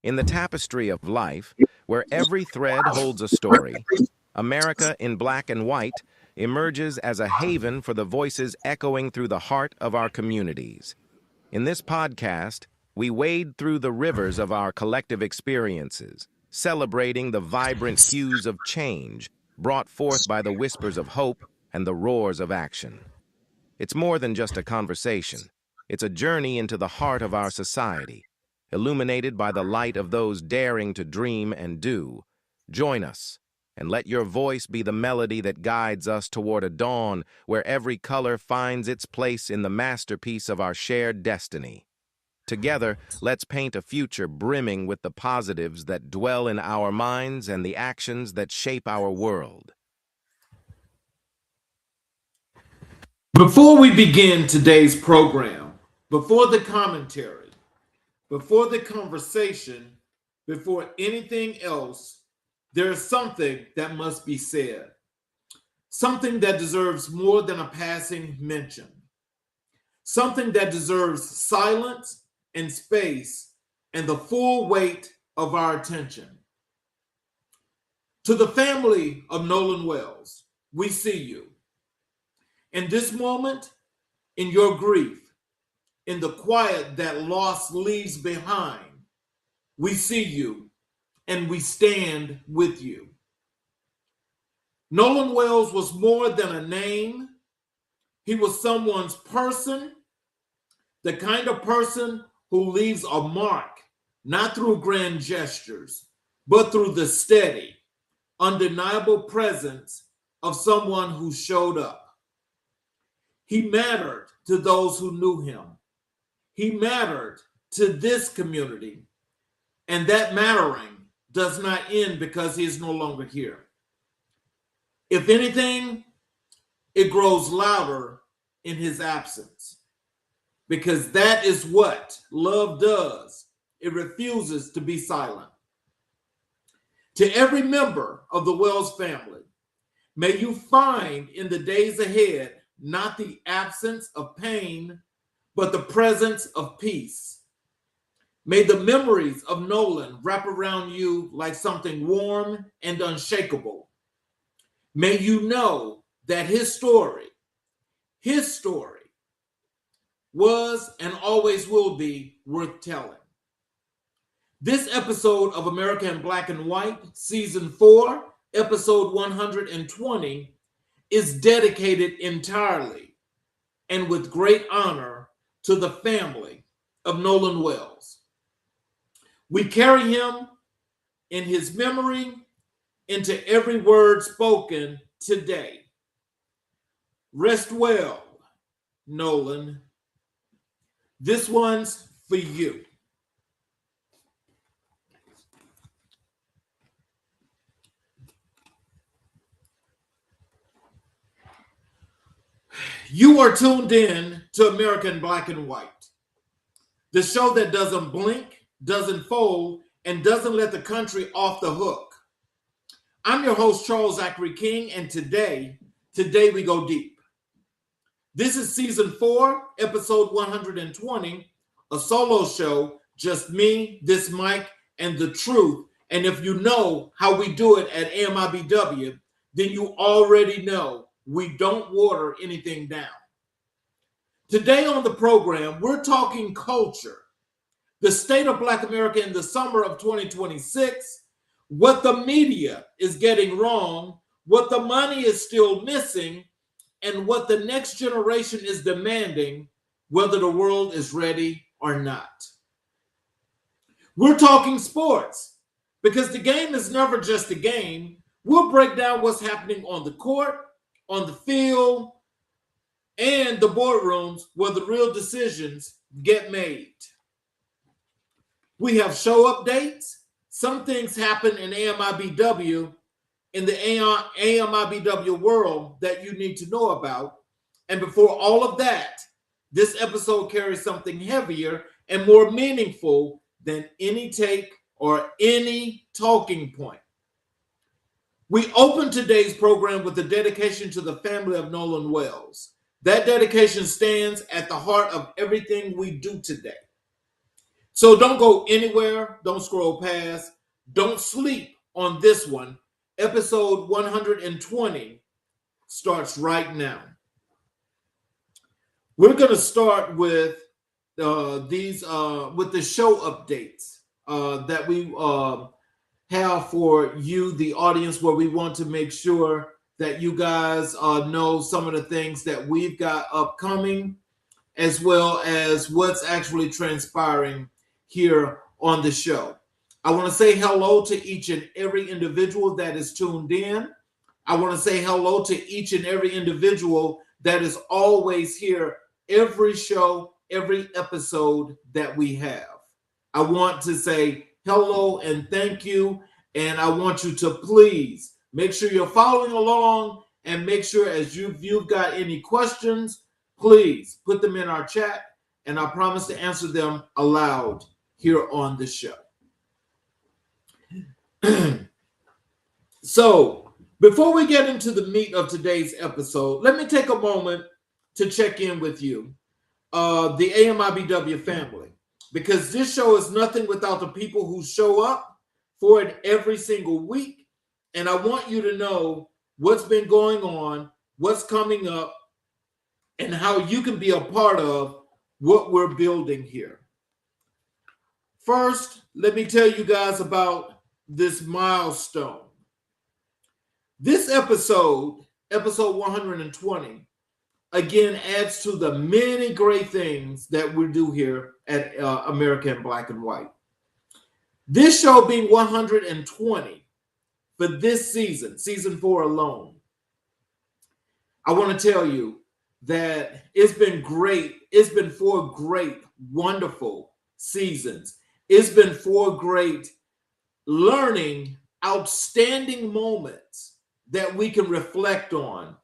In the tapestry of life, where every thread holds a story, America in Black and White emerges as a haven for the voices echoing through the heart of our communities. In this podcast, we wade through the rivers of our collective experiences, celebrating the vibrant hues of change brought forth by the whispers of hope and the roars of action. It's more than just a conversation. It's a journey into the heart of our society, illuminated by the light of those daring to dream and do. Join us, and let your voice be the melody that guides us toward a dawn where every color finds its place in the masterpiece of our shared destiny. Together, let's paint a future brimming with the positives that dwell in our minds and the actions that shape our world. Before we begin today's program, before the commentary, before the conversation, before anything else, there is something that must be said. Something that deserves more than a passing mention. Something that deserves silence and space and the full weight of our attention. To the family of Nolan Wells, we see you. In this moment, in your grief, in the quiet that loss leaves behind, we see you and we stand with you. Nolan Wells was more than a name. He was someone's person, the kind of person who leaves a mark, not through grand gestures, but through the steady, undeniable presence of someone who showed up. He mattered to those who knew him. He mattered to this community. And that mattering does not end because he is no longer here. If anything, it grows louder in his absence. Because that is what love does. It refuses to be silent. To every member of the Wells family, may you find in the days ahead not the absence of pain, but the presence of peace. May the memories of Nolan wrap around you like something warm and unshakable. May you know that his story was and always will be worth telling. This episode of America in Black and White, Season 4, Episode 120, is dedicated entirely and with great honor to the family of Nolan Wells. We carry him in his memory into every word spoken today. Rest well, Nolan. This one's for you. You are tuned in to American Black and White, the show that doesn't blink, doesn't fold, and doesn't let the country off the hook. I'm your host, Charles Zachary King, and today we go deep. This is Season 4, Episode 120, a solo show, just me, this mic, and the truth. And if you know how we do it at AMIBW, then you already know we don't water anything down. Today on the program, we're talking culture, the state of Black America in the summer of 2026, what the media is getting wrong, what the money is still missing, and what the next generation is demanding, whether the world is ready or not. We're talking sports, because the game is never just a game. We'll break down what's happening on the court, on the field, and the boardrooms where the real decisions get made. We have show updates. Some things happen in AMIBW, in the AMIBW world that you need to know about. And before all of that, this episode carries something heavier and more meaningful than any take or any talking point. We open today's program with a dedication to the family of Nolan Wells. That dedication stands at the heart of everything we do today. So don't go anywhere. Don't scroll past. Don't sleep on this one. Episode 120 starts right now. We're going to start with with the show updates that we have for you, the audience, where we want to make sure that you guys know some of the things that we've got upcoming, as well as what's actually transpiring here on the show. I want to say hello to each and every individual that is tuned in. I want to say hello to each and every individual that is always here every show, every episode that we have. I want to say hello and thank you. And I want you to please make sure you're following along, and make sure as you've got any questions, please put them in our chat, and I promise to answer them aloud here on the show. So before we get into the meat of today's episode, let me take a moment to check in with you, the AMIBW family, because this show is nothing without the people who show up for it every single week. And I want you to know what's been going on, what's coming up, and how you can be a part of what we're building here. First, let me tell you guys about this milestone. This episode 120, again, adds to the many great things that we do here at American Black and White. This show being 120 for this season, season 4 alone, I want to tell you that it's been great. It's been 4 great, wonderful seasons. It's been 4 great learning, outstanding moments that we can reflect on.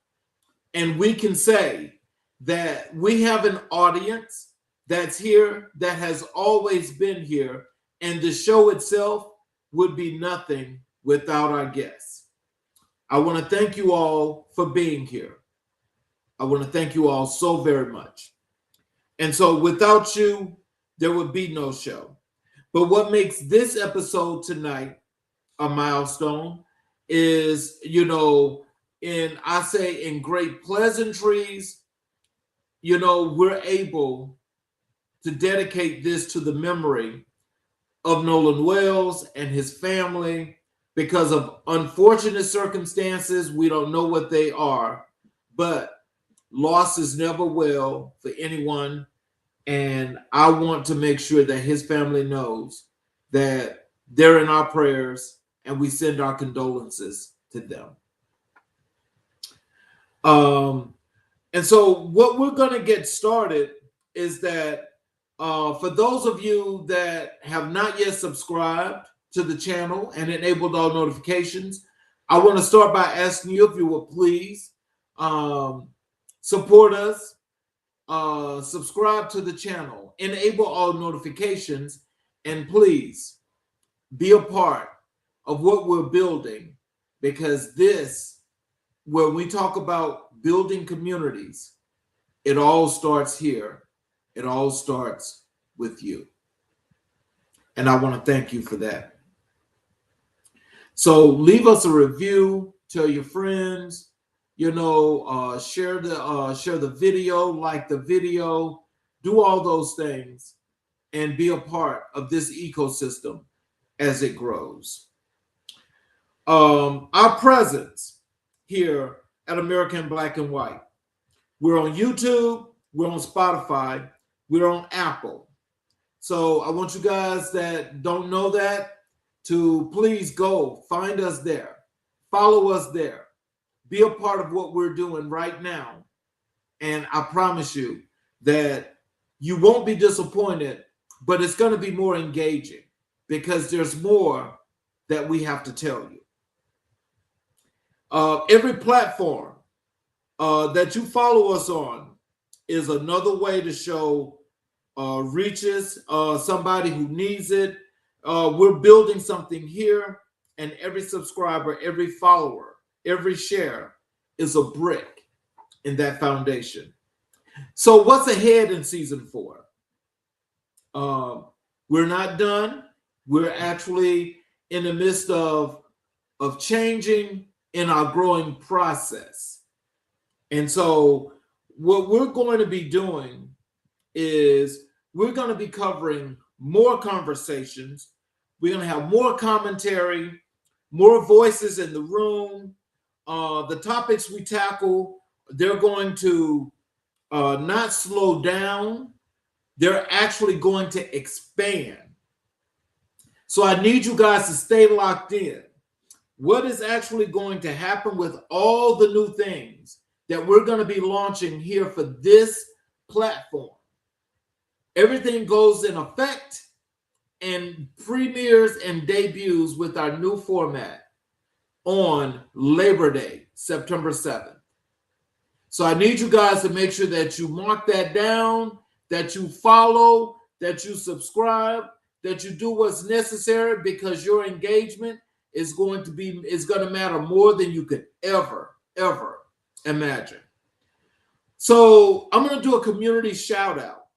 And we can say that we have an audience that's here, that has always been here, and the show itself would be nothing without our guests. I want to thank you all for being here. I want to thank you all so very much. And so without you, there would be no show. But what makes this episode tonight a milestone is, in great pleasantries, we're able to dedicate this to the memory of Nolan Wells and his family because of unfortunate circumstances. We don't know what they are, but loss is never well for anyone. And I want to make sure that his family knows that they're in our prayers, and we send our condolences to them. And so what we're going to get started is that for those of you that have not yet subscribed to the channel and enabled all notifications, I want to start by asking you if you will please support us, subscribe to the channel, enable all notifications, and please be a part of what we're building, because when we talk about building communities, it all starts here. It all starts with you. And I want to thank you for that. So leave us a review, tell your friends, share the video, like the video, do all those things, and be a part of this ecosystem as it grows. Our presence here at American Black and White. We're on YouTube, we're on Spotify, we're on Apple. So I want you guys that don't know that to please go find us there, follow us there, be a part of what we're doing right now. And I promise you that you won't be disappointed, but it's going to be more engaging because there's more that we have to tell you. Every platform that you follow us on is another way to show reaches somebody who needs it. We're building something here, and every subscriber, every follower, every share is a brick in that foundation. So what's ahead in season 4? We're not done. We're actually in the midst of changing in our growing process. And so what we're going to be doing is we're going to be covering more conversations. We're going to have more commentary, more voices in the room. The topics we tackle, they're going to not slow down. They're actually going to expand. So I need you guys to stay locked in. What is actually going to happen with all the new things that we're going to be launching here for this platform? Everything goes in effect and premieres and debuts with our new format on Labor Day, September 7th. So I need you guys to make sure that you mark that down, that you follow, that you subscribe, that you do what's necessary, because your engagement is going to matter more than you could ever imagine. So I'm going to do a community shout out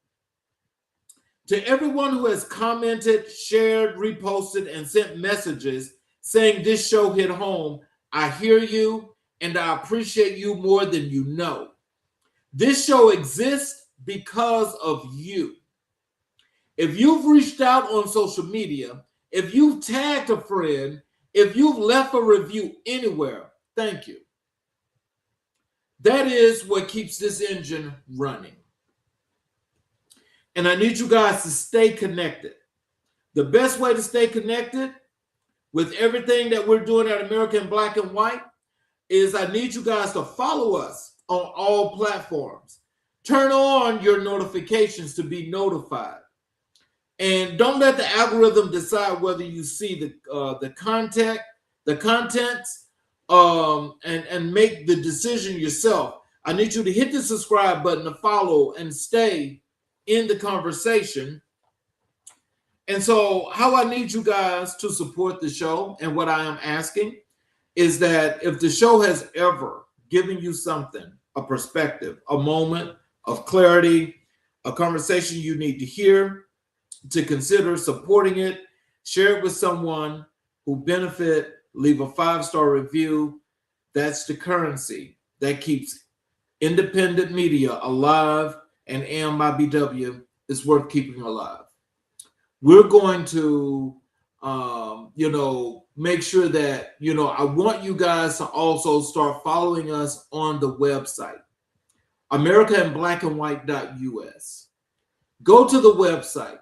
to everyone who has commented, shared, reposted, and sent messages saying this show hit home. I hear you, and I appreciate you more than you know. This show exists because of you. If you've reached out on social media, if you've tagged a friend, if you've left a review anywhere, thank you. That is what keeps this engine running. And I need you guys to stay connected. The best way to stay connected with everything that we're doing at American Black and White is I need you guys to follow us on all platforms. Turn on your notifications to be notified. And don't let the algorithm decide whether you see the contents, and make the decision yourself. I need you to hit the subscribe button to follow and stay in the conversation. And so how I need you guys to support the show, and what I am asking is that if the show has ever given you something, a perspective, a moment of clarity, a conversation you need to hear, to consider supporting it, share it with someone who benefit, leave a 5-star review. That's the currency that keeps independent media alive, and AMIBW is worth keeping alive. We're going to, make sure that, I want you guys to also start following us on the website, AmericaInBlackandWhite.us. Go to the website,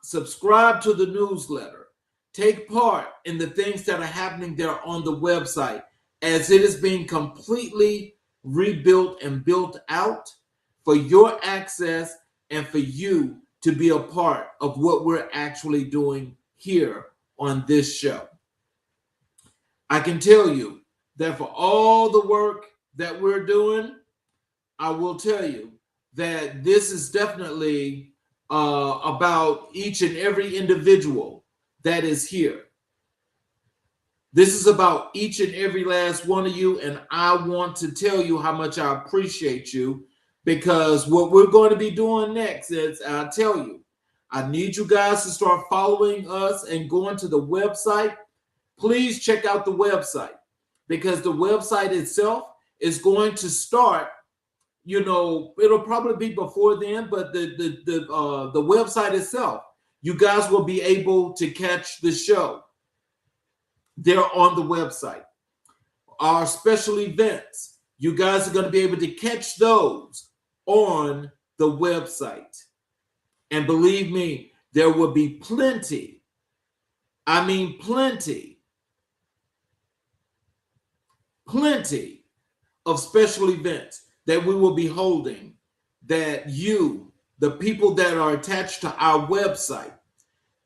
subscribe to the newsletter, take part in the things that are happening there on the website as it is being completely rebuilt and built out for your access and for you to be a part of what we're actually doing here on this show. I can tell you that for all the work that we're doing, I will tell you that this is definitely about each and every individual that is here. This is about each and every last one of you, and I want to tell you how much I appreciate you, because what we're going to be doing next is, I'll tell you, I need you guys to start following us and going to the website. Please check out the website, because the website itself is going to start, it'll probably be before then, but the website itself, you guys will be able to catch the show there on the website. Our special events, you guys are going to be able to catch those on the website. And believe me, there will be plenty, I mean plenty of special events that we will be holding, that you, the people that are attached to our website,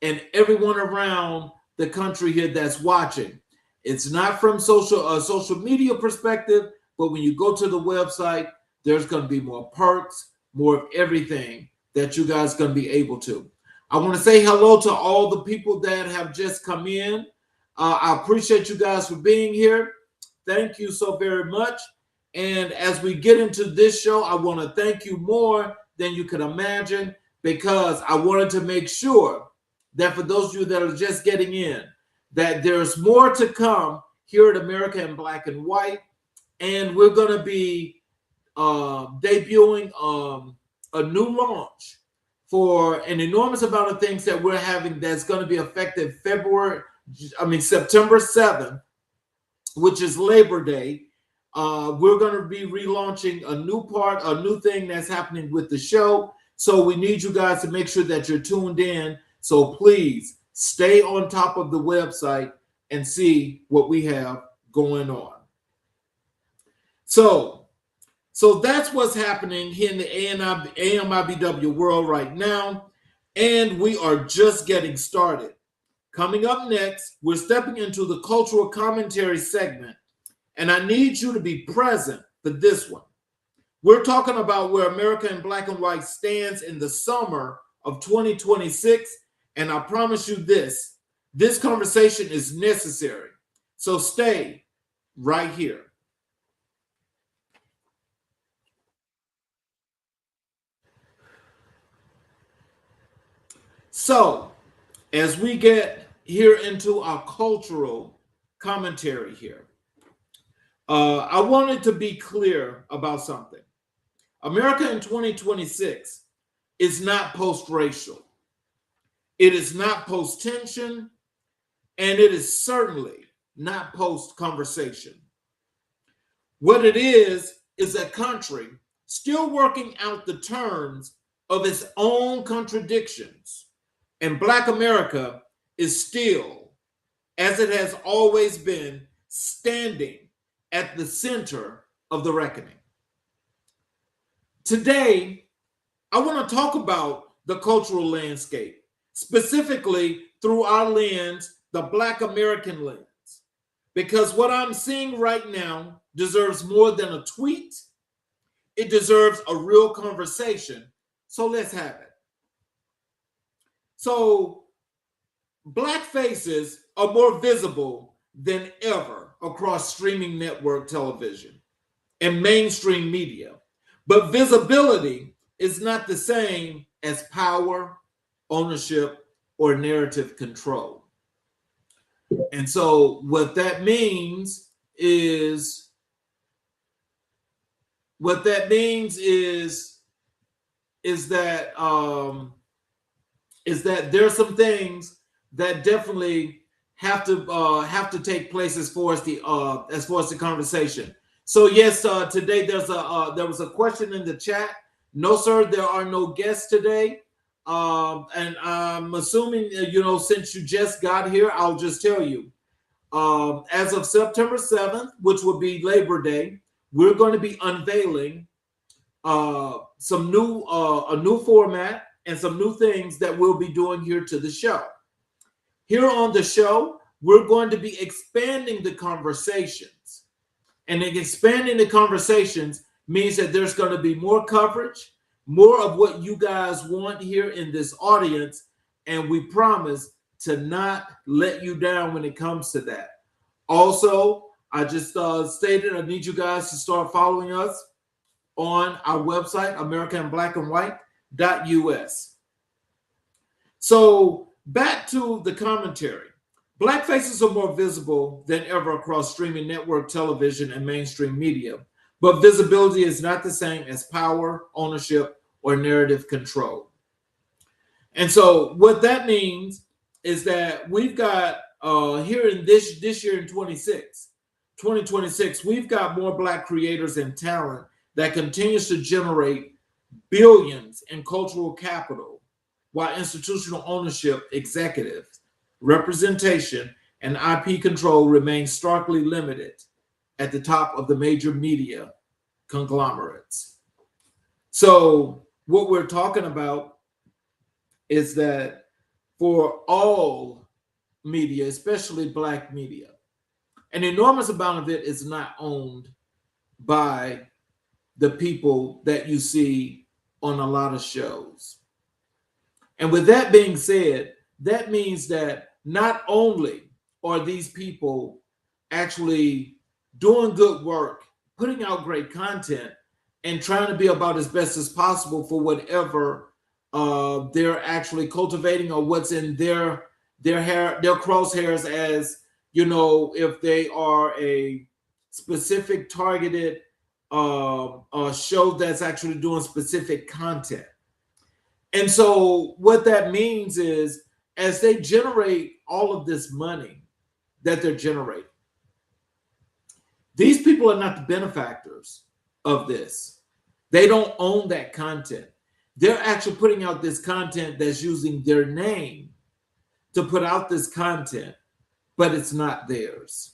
and everyone around the country here that's watching, it's not from social media perspective, but when you go to the website, there's going to be more perks, more of everything that you guys are going to be able to. I want to say hello to all the people that have just come in. I appreciate you guys for being here. Thank you so very much. And as we get into this show, I want to thank you more than you could imagine, because I wanted to make sure that for those of you that are just getting in, that there's more to come here at America in Black and White, and we're going to be debuting a new launch for an enormous amount of things that we're having that's going to be effective September 7th, which is Labor Day. We're going to be relaunching a new thing that's happening with the show. So we need you guys to make sure that you're tuned in. So please stay on top of the website and see what we have going on. So that's what's happening here in the AMIBW world right now. And we are just getting started. Coming up next, we're stepping into the cultural commentary segment. And I need you to be present for this one. We're talking about where America in Black and White stands in the summer of 2026. And I promise you this conversation is necessary. So stay right here. So as we get here into our cultural commentary here, I wanted to be clear about something. America in 2026 is not post-racial. It is not post-tension, and it is certainly not post-conversation. What it is a country still working out the terms of its own contradictions. And Black America is still, as it has always been, standing at the center of the reckoning. Today, I want to talk about the cultural landscape, specifically through our lens, the Black American lens, because what I'm seeing right now deserves more than a tweet. It deserves a real conversation. So let's have it. So Black faces are more visible than ever across streaming network television and mainstream media. But visibility is not the same as power, ownership, or narrative control. And so what that means is that there's some things that definitely have to take place as far as the conversation. So yes, today there was a question in the chat. No, sir, there are no guests today. And I'm assuming, since you just got here, I'll just tell you, as of September 7th, which will be Labor Day, we're going to be unveiling a new format and some new things that we'll be doing here to the show. Here on the show, we're going to be expanding the conversations. And expanding the conversations means that there's going to be more coverage, more of what you guys want here in this audience, and we promise to not let you down when it comes to that. Also, I just stated I need you guys to start following us on our website, americanblackandwhite.us. So back to the commentary. Black faces are more visible than ever across streaming network television and mainstream media, but visibility is not the same as power, ownership, or narrative control. And so what that means is that we've got here in this year in 2026, we've got more Black creators and talent that continues to generate billions in cultural capital, while institutional ownership, executives, representation, and IP control remain starkly limited at the top of the major media conglomerates. So what we're talking about is that for all media, especially Black media, an enormous amount of it is not owned by the people that you see on a lot of shows. And with that being said, that means that not only are these people actually doing good work, putting out great content, and trying to be about as best as possible for whatever they're actually cultivating, or what's in their crosshairs, as if they are a specific targeted show that's actually doing specific content. And so what that means is, as they generate all of this money that they're generating, these people are not the benefactors of this. They don't own that content. They're actually putting out this content that's using their name to put out this content, but it's not theirs.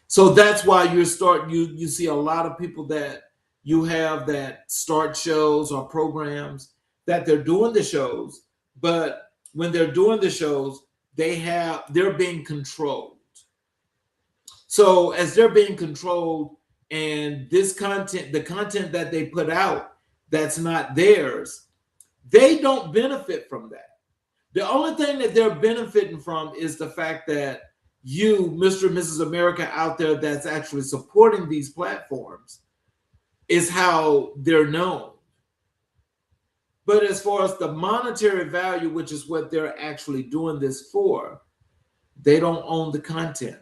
So that's why you see a lot of people that you have that start shows or programs that they're doing the shows, but when they're doing the shows, they're being controlled. So as they're being controlled, and this content, the content that they put out that's not theirs, they don't benefit from that. The only thing that they're benefiting from is the fact that you, Mr. and Mrs. America out there that's actually supporting these platforms, is how they're known. But as far as the monetary value, which is what they're actually doing this for, they don't own the content.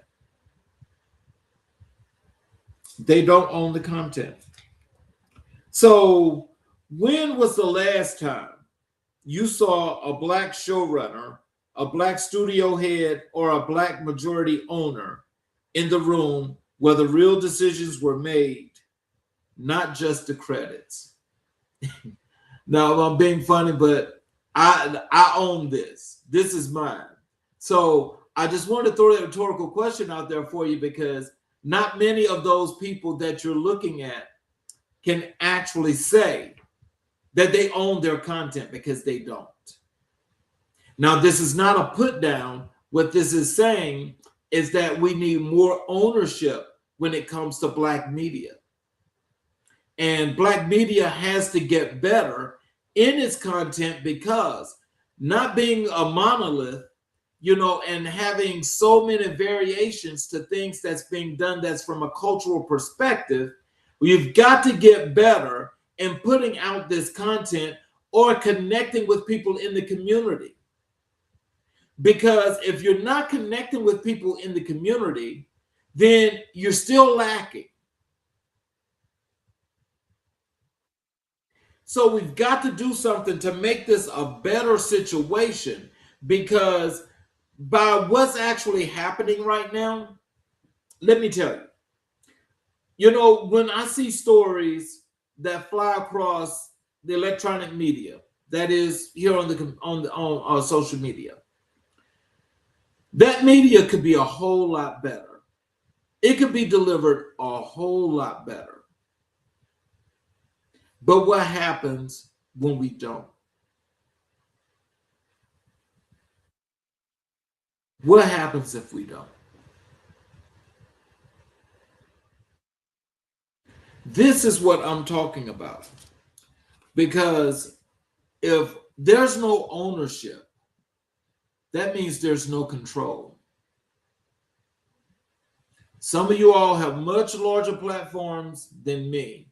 They don't own the content. So when was the last time you saw a black showrunner, a black studio head, or a black majority owner in the room where the real decisions were made, not just the credits? Now, I'm being funny, but I own this. This is mine. So I just wanted to throw that rhetorical question out there for you, because not many of those people that you're looking at can actually say that they own their content, because they don't. Now, this is not a put down. What this is saying is that we need more ownership when it comes to black media. And black media has to get better in its content, because not being a monolith, and having so many variations to things that's being done that's from a cultural perspective, we've got to get better in putting out this content or connecting with people in the community. Because if you're not connecting with people in the community, then you're still lacking. So we've got to do something to make this a better situation, because by what's actually happening right now, let me tell you, when I see stories that fly across the electronic media, that is here on social media, that media could be a whole lot better. It could be delivered a whole lot better. But what happens when we don't? What happens if we don't? This is what I'm talking about. Because if there's no ownership, that means there's no control. Some of you all have much larger platforms than me.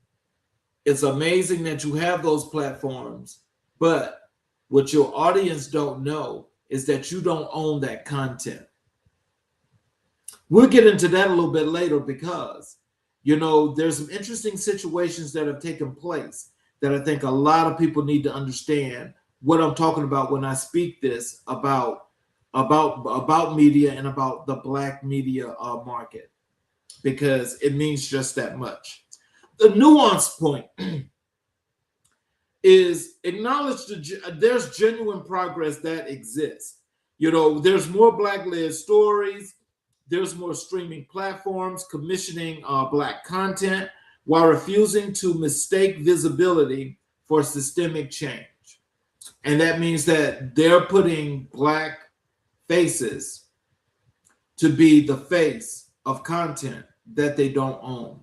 It's amazing that you have those platforms, but what your audience don't know is that you don't own that content. We'll get into that a little bit later, because, there's some interesting situations that have taken place that I think a lot of people need to understand what I'm talking about when I speak this about media and about the black media market, because it means just that much. The nuance point is acknowledge there's genuine progress that exists. There's more black-led stories. There's more streaming platforms commissioning black content while refusing to mistake visibility for systemic change. And that means that they're putting black faces to be the face of content that they don't own.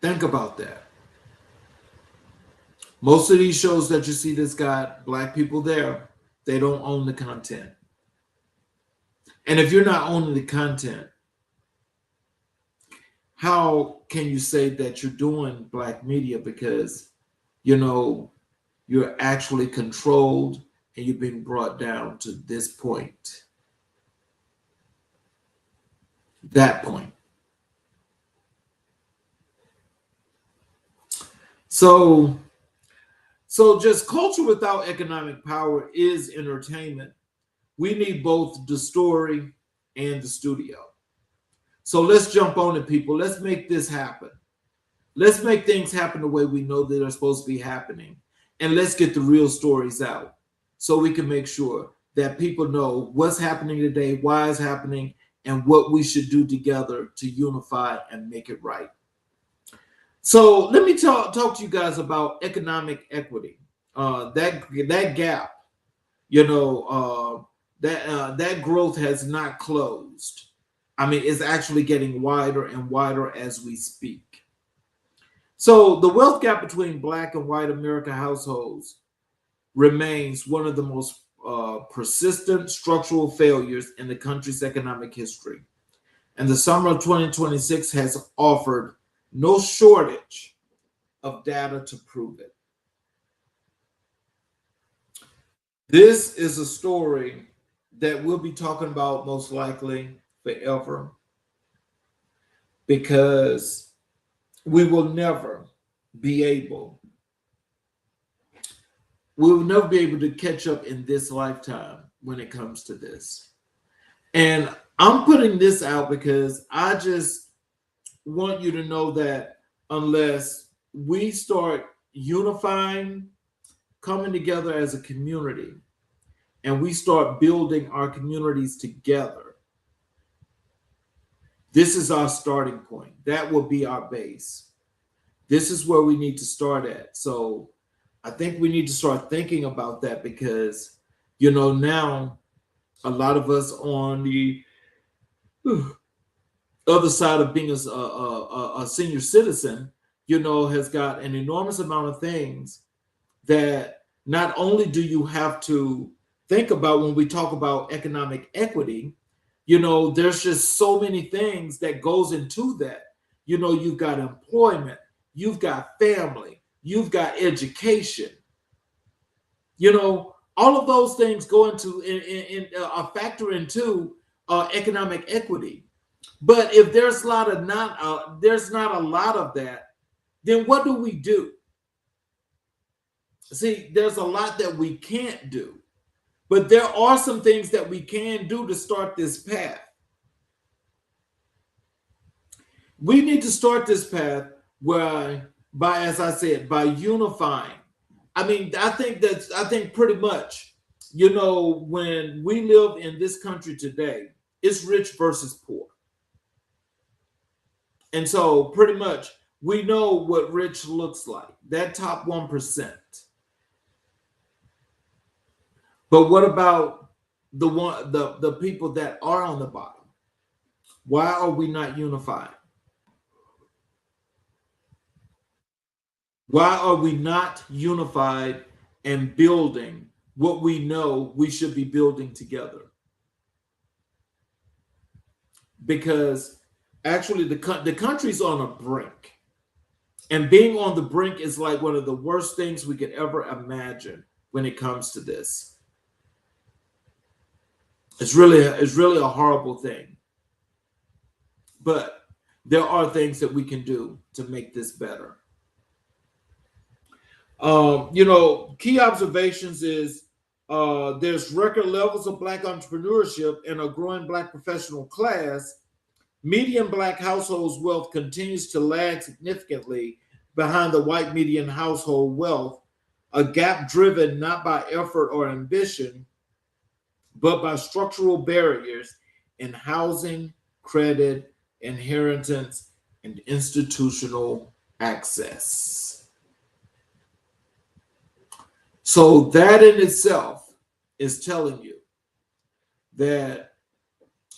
Think about that. Most of these shows that you see that's got black people there, they don't own the content. And if you're not owning the content, how can you say that you're doing black media? Because, you know, you're actually controlled and you've been brought down to this point, that point. So just culture without economic power is entertainment. We need both the story and the studio. So let's jump on it, people. Let's make this happen. Let's make things happen the way we know that they're supposed to be happening. And let's get the real stories out so we can make sure that people know what's happening today, why it's happening, and what we should do together to unify and make it right. So let me talk to you guys about economic equity. That gap, that growth has not closed. I mean, it's actually getting wider and wider as we speak. So the wealth gap between Black and white American households remains one of the most persistent structural failures in the country's economic history. And the summer of 2026 has offered no shortage of data to prove it. This is a story that we'll be talking about most likely forever, because we will never be able to catch up in this lifetime when it comes to this. And I'm putting this out because I just want you to know that unless we start unifying, coming together as a community, and we start building our communities together, this is our starting point. That will be our base. This is where we need to start at. So I think we need to start thinking about that, because, now a lot of us on the other side of being a senior citizen, has got an enormous amount of things that not only do you have to think about when we talk about economic equity, there's just so many things that goes into that. You've got employment, you've got family, you've got education. All of those things go into a factor into economic equity. But if there's not a lot of that, then what do we do? See, there's a lot that we can't do, but there are some things that we can do to start this path. We need to start this path by, as I said, by unifying. I mean, I think pretty much, when we live in this country today, it's rich versus poor. And so pretty much we know what rich looks like, that top 1%. But what about the people that are on the bottom? Why are we not unified? Why are we not unified and building what we know we should be building together? Because actually the country's on a brink. And being on the brink is like one of the worst things we could ever imagine when it comes to this. It's really a horrible thing. But there are things that we can do to make this better. Key observations is there's record levels of Black entrepreneurship and a growing Black professional class. Median Black households' wealth continues to lag significantly behind the white median household wealth, a gap driven not by effort or ambition, but by structural barriers in housing, credit, inheritance, and institutional access. So that in itself is telling you that,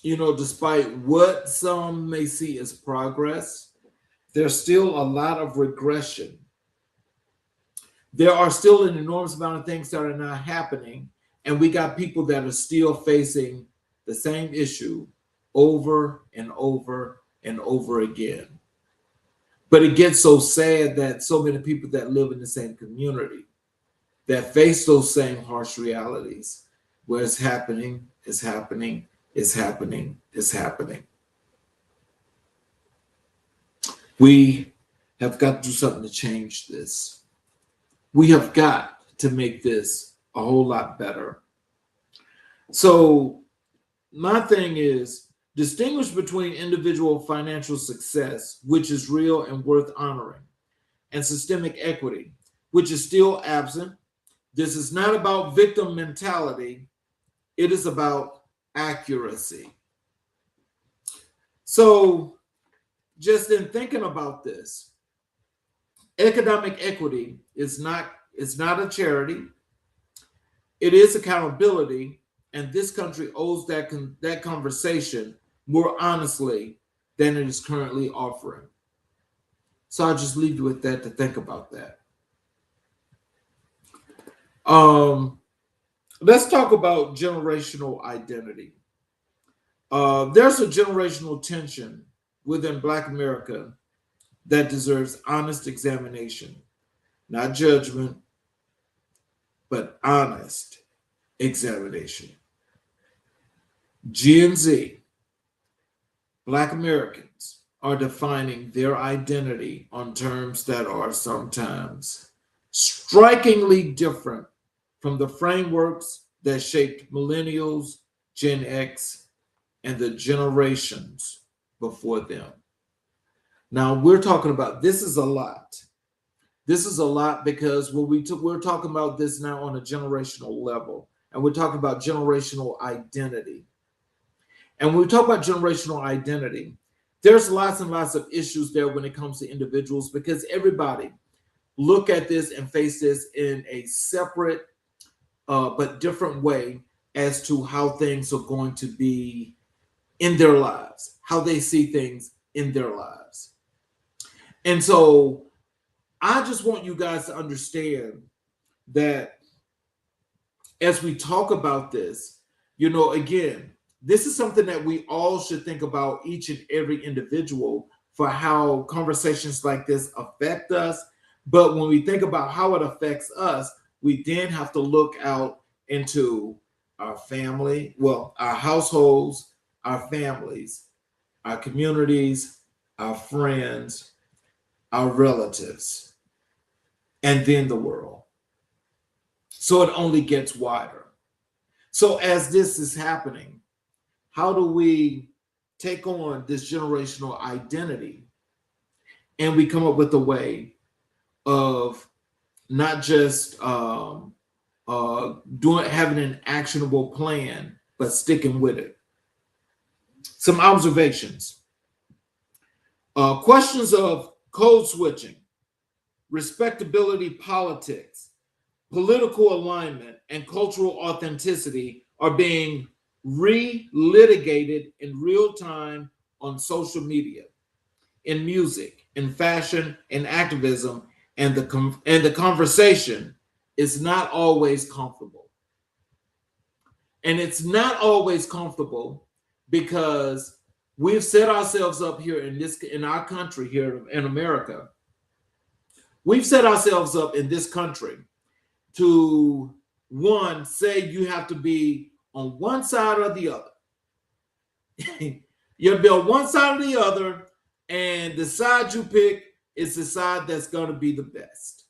despite what some may see as progress, there's still a lot of regression. There are still an enormous amount of things that are not happening, and we got people that are still facing the same issue over and over and over again. But it gets so sad that so many people that live in the same community that face those same harsh realities where it's happening, it's happening, it's happening, it's happening. We have got to do something to change this. We have got to make this a whole lot better. So my thing is, distinguish between individual financial success, which is real and worth honoring, and systemic equity, which is still absent. This is not about victim mentality. It is about accuracy. So just in thinking about this, economic equity is not a charity. It is accountability, and this country owes that conversation more honestly than it is currently offering. So I'll just leave you with that to think about that. Let's talk about generational identity. There's a generational tension within Black America that deserves honest examination, not judgment, but honest examination. Gen Z, Black Americans, are defining their identity on terms that are sometimes strikingly different from the frameworks that shaped millennials, Gen X, and the generations before them. Now, we're talking about, this is a lot. This is a lot because we're talking about this now on a generational level, and we're talking about generational identity. And when we talk about generational identity, there's lots and lots of issues there when it comes to individuals, because everybody look at this and face this in a separate but different way as to how things are going to be in their lives, how they see things in their lives. And so I just want you guys to understand that as we talk about this, again, this is something that we all should think about, each and every individual, for how conversations like this affect us. But when we think about how it affects us, we then have to look out into our family, our households, our families, our communities, our friends, our relatives, and then the world. So it only gets wider. So as this is happening, how do we take on this generational identity? And we come up with a way of not just having an actionable plan, but sticking with it. Some observations. Questions of code switching, respectability politics, political alignment, and cultural authenticity are being re-litigated in real time on social media, in music, in fashion, in activism, and the conversation is not always comfortable. And it's not always comfortable because we've set ourselves up here in our country here in America. We've set ourselves up in this country to, one, say you have to be on one side or the other. You'll be on one side or the other, and the side you pick is the side that's going to be the best.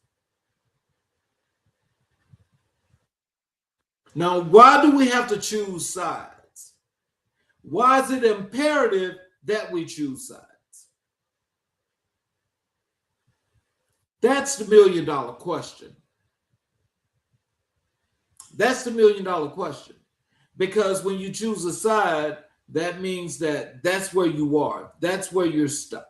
Now, why do we have to choose sides? Why is it imperative that we choose sides? That's the million-dollar question. That's the million-dollar question. Because when you choose a side, that means that that's where you are. That's where you're stuck.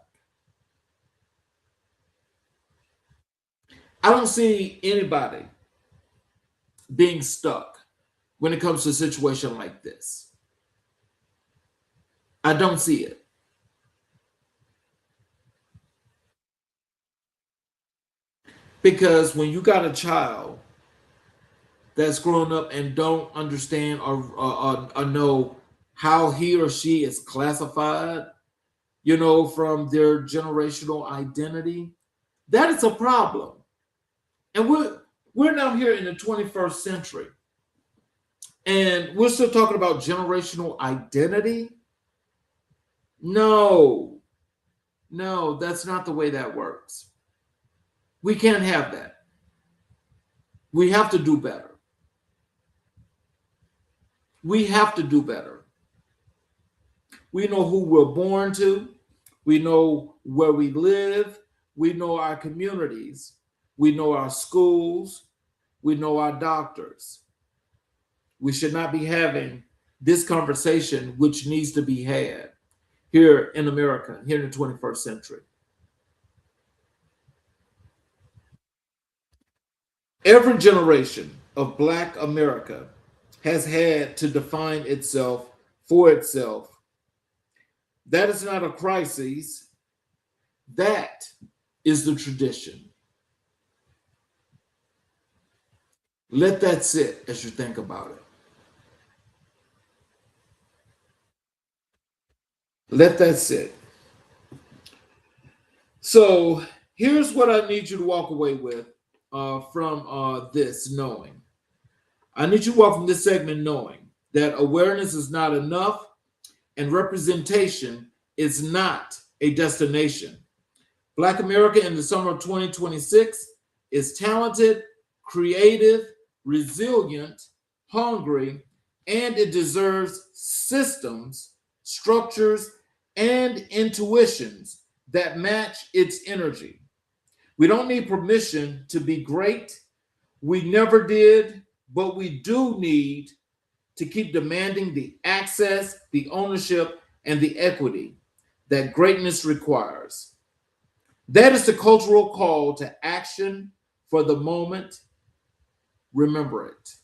I don't see anybody being stuck when it comes to a situation like this. I don't see it. Because when you got a child that's grown up and don't understand or know how he or she is classified, from their generational identity. That is a problem. And we're now here in the 21st century. And we're still talking about generational identity. No, that's not the way that works. We can't have that. We have to do better. We have to do better. We know who we're born to. We know where we live. We know our communities. We know our schools. We know our doctors. We should not be having this conversation, which needs to be had here in America, here in the 21st century. Every generation of Black America has had to define itself for itself. That is not a crisis. That is the tradition. Let that sit as you think about it. Let that sit. So here's what I need you to walk away with from this knowing. I need you to walk from this segment knowing that awareness is not enough and representation is not a destination. Black America in the summer of 2026 is talented, creative, resilient, hungry, and it deserves systems, structures, and intuitions that match its energy. We don't need permission to be great. We never did, but we do need to keep demanding the access, the ownership, and the equity that greatness requires. That is the cultural call to action for the moment. Remember it.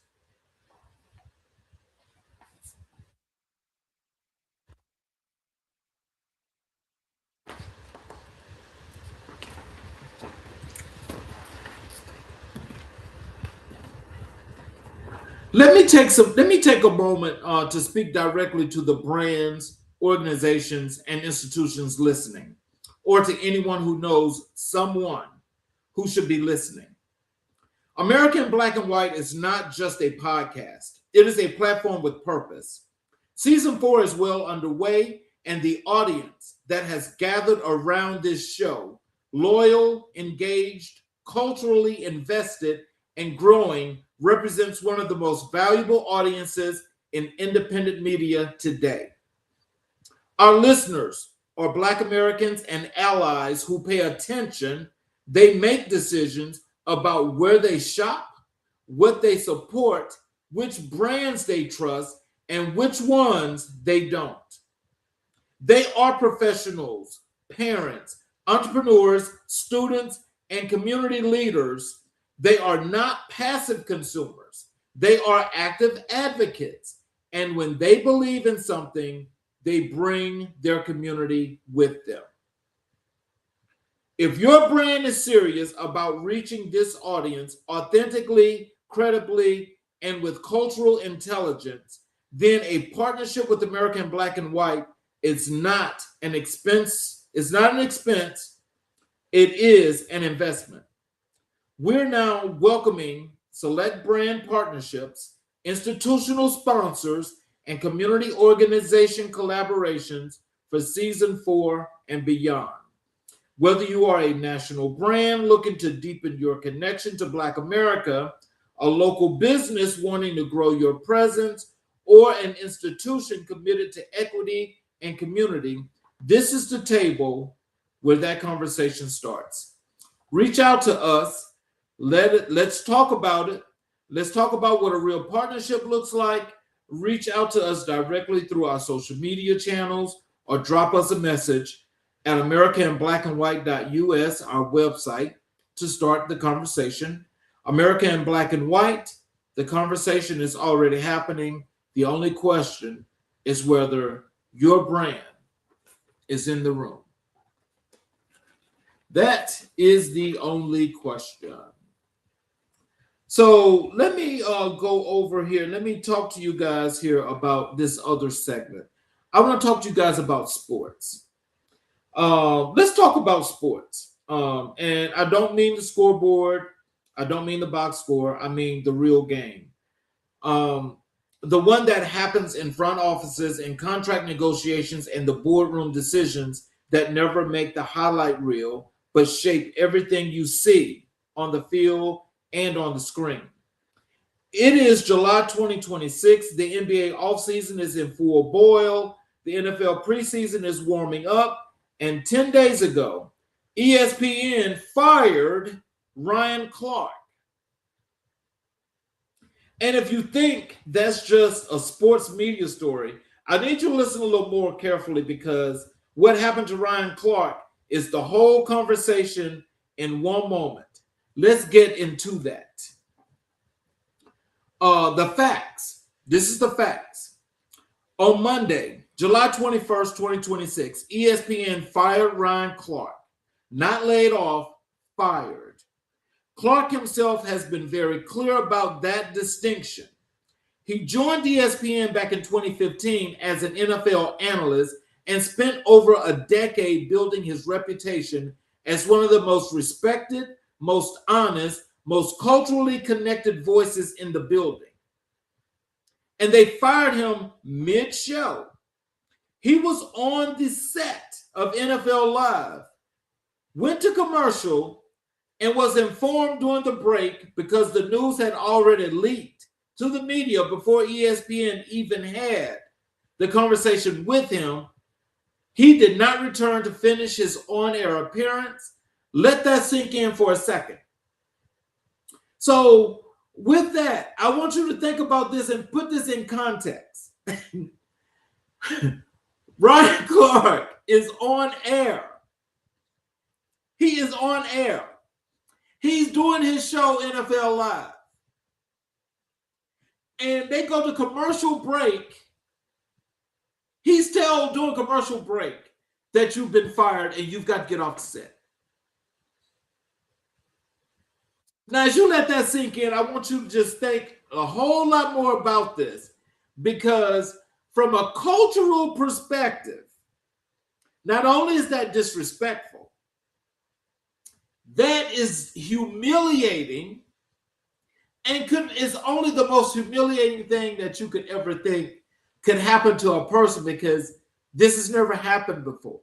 Let me take a moment to speak directly to the brands, organizations, and institutions listening, or to anyone who knows someone who should be listening. American Black and White is not just a podcast. It is a platform with purpose. Season 4 is well underway, and the audience that has gathered around this show, loyal, engaged, culturally invested, and growing, represents one of the most valuable audiences in independent media today. Our listeners are Black Americans and allies who pay attention. They make decisions about where they shop, what they support, which brands they trust, and which ones they don't. They are professionals, parents, entrepreneurs, students, and community leaders. They are not passive consumers. They are active advocates. And when they believe in something, they bring their community with them. If your brand is serious about reaching this audience authentically, credibly, and with cultural intelligence, then a partnership with American Black and White is not an expense. It's not an expense. It is an investment. We're now welcoming select brand partnerships, institutional sponsors, and community organization collaborations for season 4 and beyond. Whether you are a national brand looking to deepen your connection to Black America, a local business wanting to grow your presence, or an institution committed to equity and community, this is the table where that conversation starts. Reach out to us. Let's talk about it. Let's talk about what a real partnership looks like. Reach out to us directly through our social media channels or drop us a message at americanblackandwhite.us, our website, to start the conversation. America in Black and White, the conversation is already happening. The only question is whether your brand is in the room. That is the only question. So let me go over here. Let me talk to you guys here about this other segment. I want to talk to you guys about sports. Let's talk about sports. And I don't mean the scoreboard. I don't mean the box score. I mean the real game. Um, the one that happens in front offices and contract negotiations and the boardroom decisions that never make the highlight reel, but shape everything you see on the field and on the screen. It is July 2026. The NBA offseason is in full boil. The NFL preseason is warming up. And 10 days ago, ESPN fired Ryan Clark. And if you think that's just a sports media story, I need you to listen a little more carefully, because what happened to Ryan Clark is the whole conversation in one moment. Let's get into that. The facts. This is the facts. On Monday, July 21st, 2026, ESPN fired Ryan Clark. Not laid off, fired. Clark himself has been very clear about that distinction. He joined ESPN back in 2015 as an NFL analyst and spent over a decade building his reputation as one of the most respected, most honest, most culturally connected voices in the building. And they fired him mid-show. He was on the set of NFL Live, went to commercial, and was informed during the break, because the news had already leaked to the media before ESPN even had the conversation with him. He did not return to finish his on-air appearance. Let that sink in for a second. So with that, I want you to think about this and put this in context. Ryan Clark is on air. He is on air. He's doing his show NFL Live. And they go to commercial break. He's told during commercial break that you've been fired and you've got to get off the set. Now, as you let that sink in, I want you to just think a whole lot more about this, because from a cultural perspective, not only is that disrespectful, that is humiliating, and is only the most humiliating thing that you could ever think could happen to a person, because this has never happened before.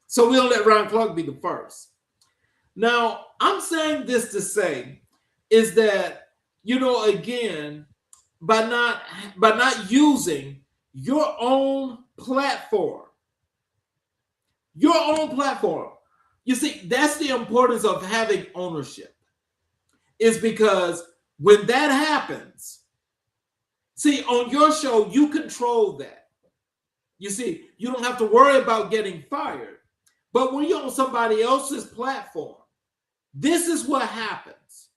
So we'll let Ryan Clark be the first. Now, I'm saying this to say is that, again, by not using your own platform, you see, that's the importance of having ownership, is because when that happens, see, on your show, you control that. You see, you don't have to worry about getting fired. But when you're on somebody else's platform, this is what happens.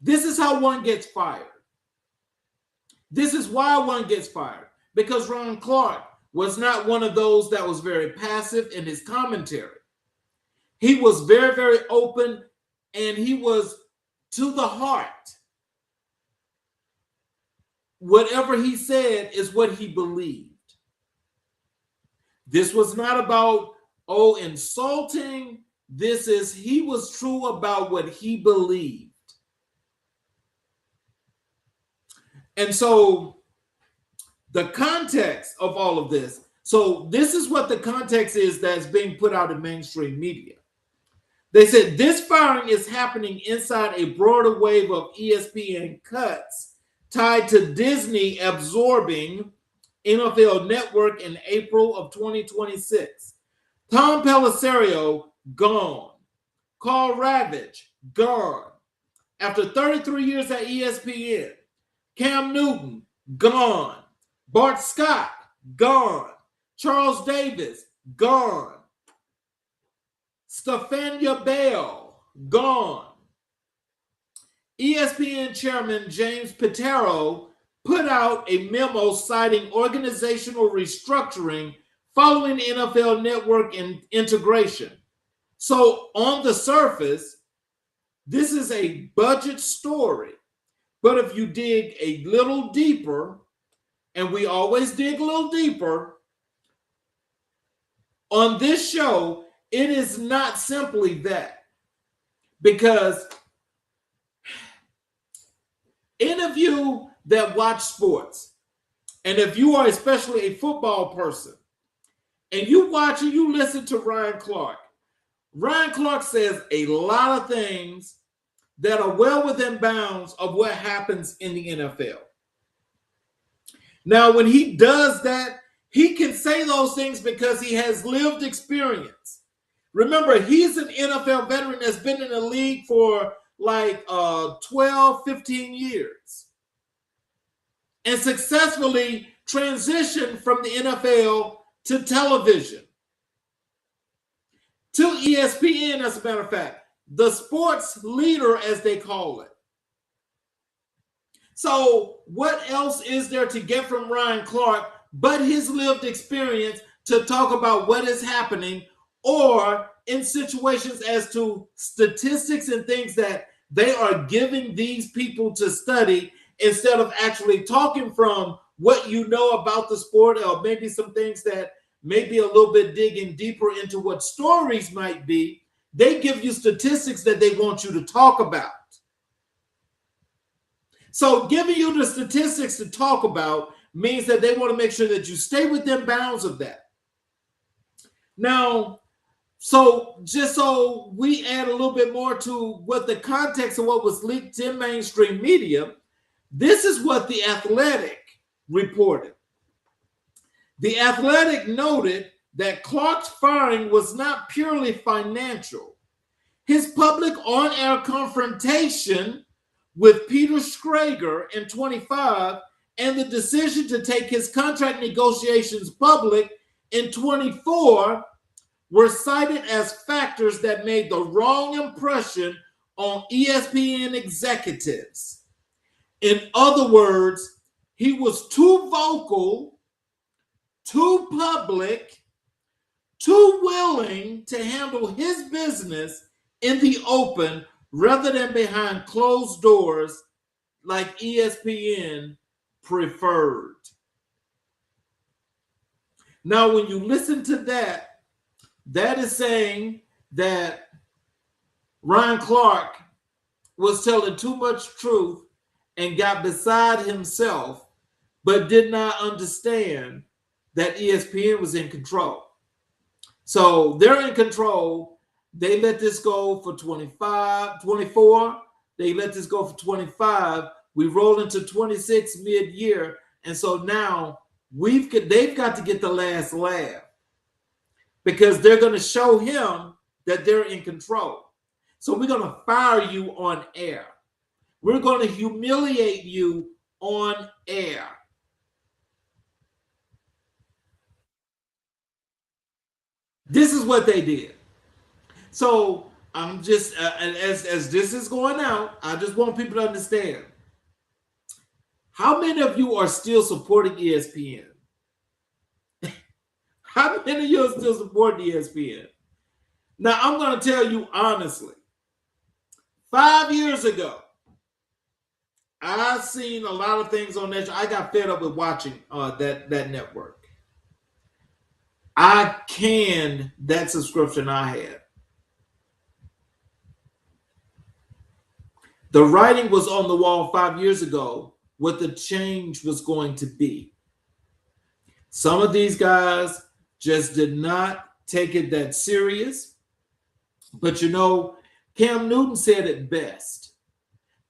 This is how one gets fired. This is why one gets fired. Because Ryan Clark was not one of those that was very passive in his commentary. He was very, very open, and he was to the heart. Whatever he said is what he believed. This was not about, insulting. He was true about what he believed. And so the context of all of this, so this is what the context is that's being put out in mainstream media. They said this firing is happening inside a broader wave of ESPN cuts tied to Disney absorbing NFL Network in April of 2026. Tom Pelissero, gone. Carl Ravage, gone. After 33 years at ESPN, Cam Newton, gone. Bart Scott, gone. Charles Davis, gone. Stephania Bell, gone. ESPN chairman James Pitero put out a memo citing organizational restructuring following NFL Network integration. So on the surface, this is a budget story. But if you dig a little deeper, and we always dig a little deeper, On this show, it is not simply that, because any of you that watch sports, and if you are especially a football person, and you watch and you listen to Ryan Clark says a lot of things that are well within bounds of what happens in the NFL. Now, when he does that, he can say those things because he has lived experience. Remember, he's an NFL veteran that's been in the league for like 12, 15 years and successfully transitioned from the NFL to television, to ESPN, as a matter of fact, the sports leader, as they call it. So what else is there to get from Ryan Clark but his lived experience to talk about what is happening, or in situations as to statistics and things that they are giving these people to study, instead of actually talking from what you know about the sport, or maybe some things that maybe a little bit digging deeper into what stories might be. They give you statistics that they want you to talk about. So giving you the statistics to talk about means that they want to make sure that you stay within bounds of that. Now, so just so we add a little bit more to what the context of what was leaked in mainstream media, this is what The Athletic reported. The Athletic noted that Clark's firing was not purely financial. His public on-air confrontation with Peter Schrager in 25 and the decision to take his contract negotiations public in 24 were cited as factors that made the wrong impression on ESPN executives. In other words, he was too vocal, too public, too willing to handle his business in the open rather than behind closed doors like ESPN preferred. Now, when you listen to that, that is saying that Ryan Clark was telling too much truth and got beside himself, but did not understand that ESPN was in control. So they're in control. They let this go for 24. They let this go for 25. We roll into 26 mid-year. And so now they've got to get the last laugh, because they're going to show him that they're in control. So we're going to fire you on air. We're going to humiliate you on air. This is what they did. So I'm just, as this is going out, I just want people to understand. How many of you are still supporting ESPN? How many of you are still supporting ESPN? Now, I'm going to tell you honestly, 5 years ago, I've seen a lot of things on that show. I got fed up with watching that network. I canned that subscription I had. The writing was on the wall 5 years ago what the change was going to be. Some of these guys just did not take it that serious. But you know, Cam Newton said it best,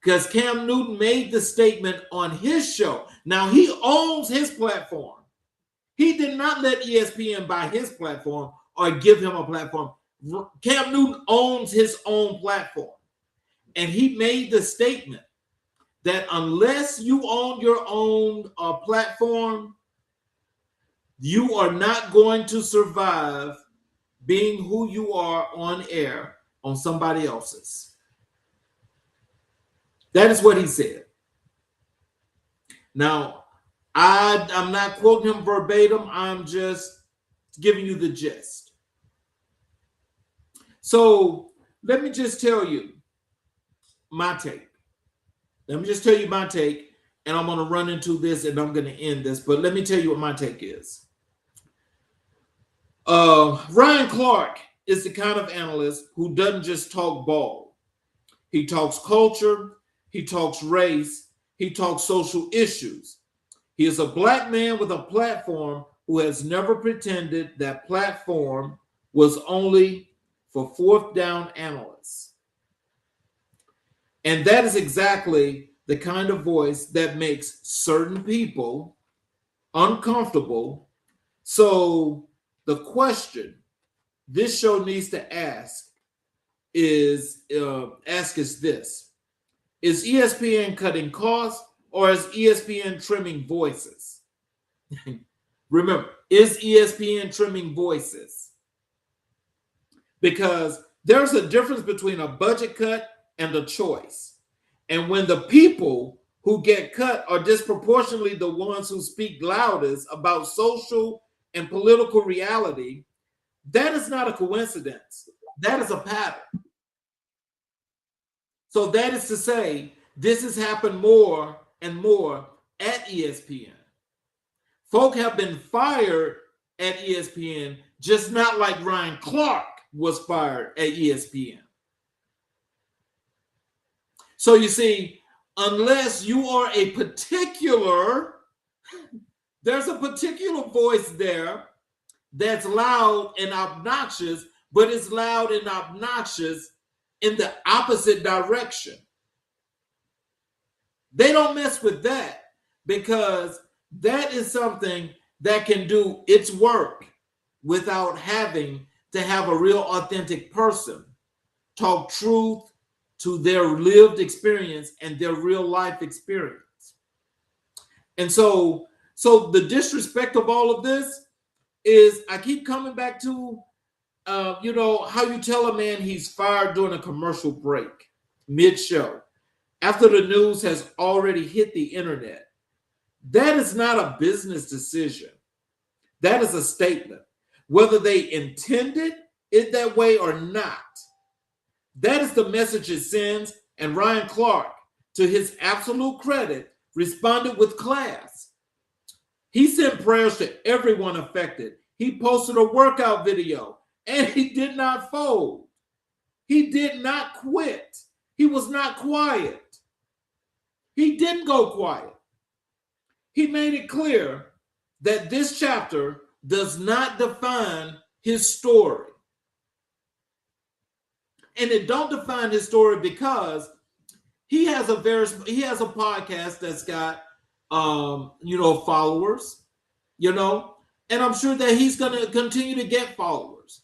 because Cam Newton made the statement on his show. Now, he owns his platform. He did not let ESPN buy his platform or give him a platform. Cam Newton owns his own platform. And he made the statement that unless you own your own platform, you are not going to survive being who you are on air on somebody else's. That is what he said. Now, I'm not quoting him verbatim. I'm just giving you the gist. So let me just tell you my take. Let me just tell you my take, and I'm going to run into this and I'm going to end this. But let me tell you what my take is. Ryan Clark is the kind of analyst who doesn't just talk ball. He talks culture, he talks race, he talks social issues. He is a black man with a platform who has never pretended that platform was only for fourth down analysts. And that is exactly the kind of voice that makes certain people uncomfortable. So the question this show needs to ask is this: is ESPN cutting costs or is ESPN trimming voices? Remember, is ESPN trimming voices? Because there's a difference between a budget cut and a choice. And when the people who get cut are disproportionately the ones who speak loudest about social and political reality, that is not a coincidence. That is a pattern. So that is to say, this has happened more and more at ESPN. Folk have been fired at ESPN, just not like Ryan Clark was fired at ESPN. So you see, unless you are a particular, there's a particular voice there that's loud and obnoxious, but it's loud and obnoxious in the opposite direction. They don't mess with that because that is something that can do its work without having to have a real authentic person talk truth to their lived experience and their real life experience. And so the disrespect of all of this is, I keep coming back to, how you tell a man he's fired during a commercial break, mid-show, after the news has already hit the internet. That is not a business decision. That is a statement. Whether they intended it that way or not, that is the message it sends. And Ryan Clark, to his absolute credit, responded with class. He sent prayers to everyone affected. He posted a workout video, and he did not fold. He did not quit. He was not quiet. He didn't go quiet. He made it clear that this chapter does not define his story. And it don't define his story because he has a podcast that's got followers, and I'm sure that he's going to continue to get followers.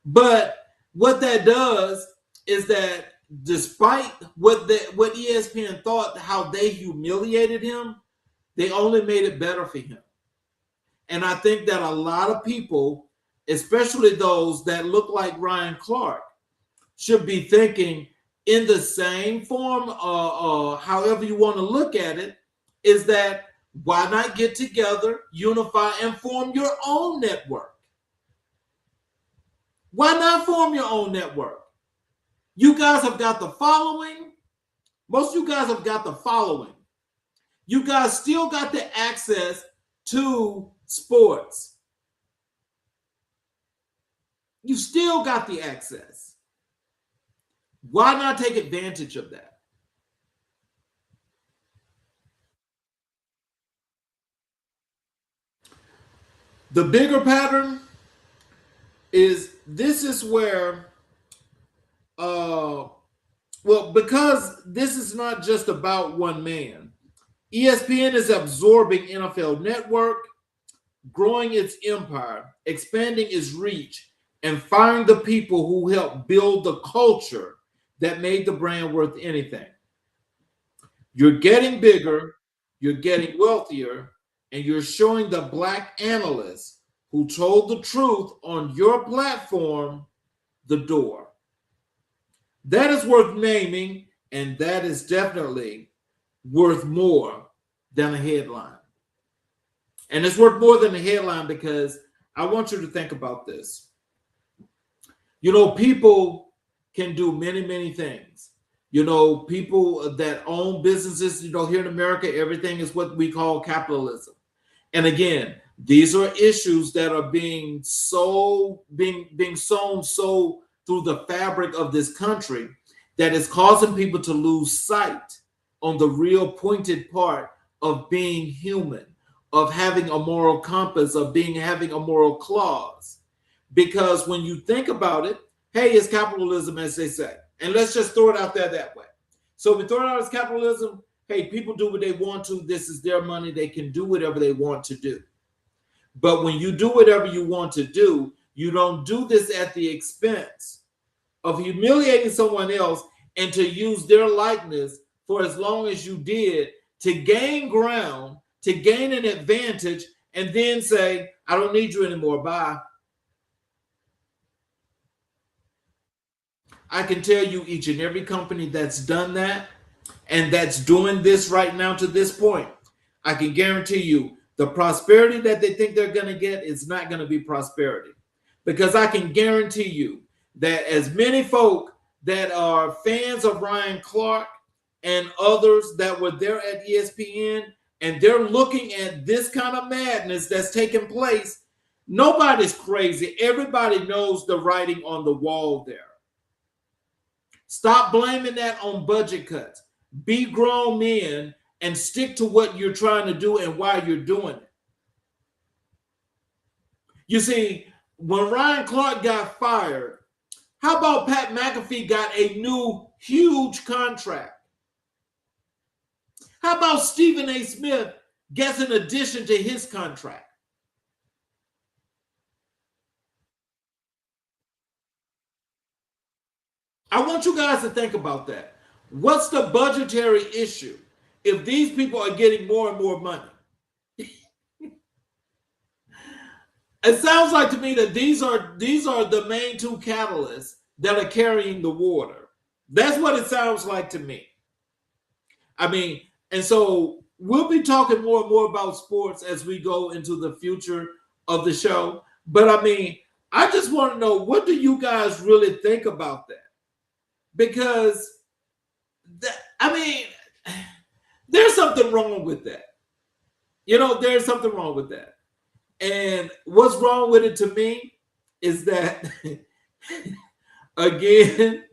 But what that does is that despite what ESPN thought, how they humiliated him, they only made it better for him. And I think that a lot of people, especially those that look like Ryan Clark, should be thinking in the same form, however you want to look at it, is that why not get together, unify, and form your own network? Why not form your own network? You guys have got the following. Most of you guys have got the following. You guys still got the access to sports. You still got the access. Why not take advantage of that? The bigger pattern is this is where, because this is not just about one man. ESPN is absorbing NFL Network, growing its empire, expanding its reach, and firing the people who helped build the culture that made the brand worth anything. You're getting bigger, you're getting wealthier, and you're showing the black analysts who told the truth on your platform the door. That is worth naming, and that is definitely worth more than a headline. And it's worth more than a headline because I want you to think about this. People can do many, many things. People that own businesses, here in America, everything is what we call capitalism. And again, These are issues that are being sown so through the fabric of this country that is causing people to lose sight on the real pointed part of being human, of having a moral compass, of having a moral clause. Because when you think about it, hey, it's capitalism, as they say. And let's just throw it out there that way. So we throw it out as capitalism. Hey, people do what they want to. This is their money. They can do whatever they want to do. But when you do whatever you want to do, you don't do this at the expense of humiliating someone else and to use their likeness for as long as you did to gain ground, to gain an advantage, and then say, I don't need you anymore. Bye. I can tell you each and every company that's done that and that's doing this right now to this point, I can guarantee you the prosperity that they think they're going to get is not going to be prosperity. Because I can guarantee you that as many folk that are fans of Ryan Clark and others that were there at ESPN, and they're looking at this kind of madness that's taking place, nobody's crazy. Everybody knows the writing on the wall there. Stop blaming that on budget cuts. Be grown men and stick to what you're trying to do and why you're doing it. You see, when Ryan Clark got fired, how about Pat McAfee got a new huge contract? How about Stephen A. Smith gets an addition to his contract? I want you guys to think about that. What's the budgetary issue if these people are getting more and more money? It sounds like to me that these are the main two catalysts that are carrying the water. That's what it sounds like to me. I mean, and so we'll be talking more and more about sports as we go into the future of the show. But I mean, I just want to know, what do you guys really think about that? Because, there's something wrong with that. There's something wrong with that. And what's wrong with it to me is that, again,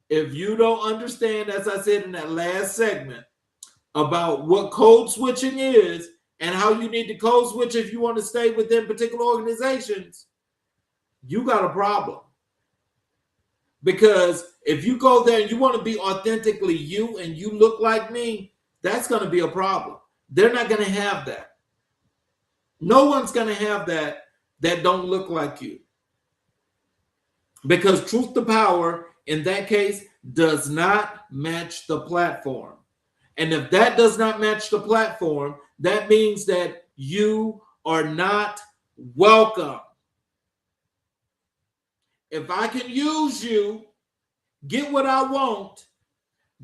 if you don't understand, as I said in that last segment, about what code switching is and how you need to code switch if you want to stay within particular organizations, you got a problem. Because if you go there and you want to be authentically you and you look like me, that's going to be a problem. They're not going to have that. No one's going to have that don't look like you. Because truth to power, in that case, does not match the platform. And if that does not match the platform, that means that you are not welcome. If I can use you, get what I want,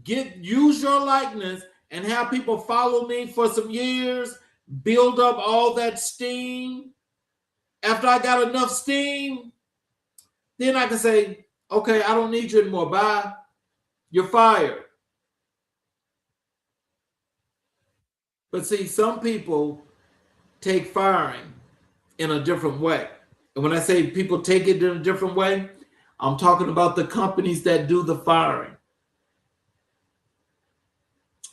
use your likeness, and have people follow me for some years, build up all that steam. After I got enough steam, then I can say, okay, I don't need you anymore. Bye. You're fired. But see, some people take firing in a different way. And when I say people take it in a different way, I'm talking about the companies that do the firing.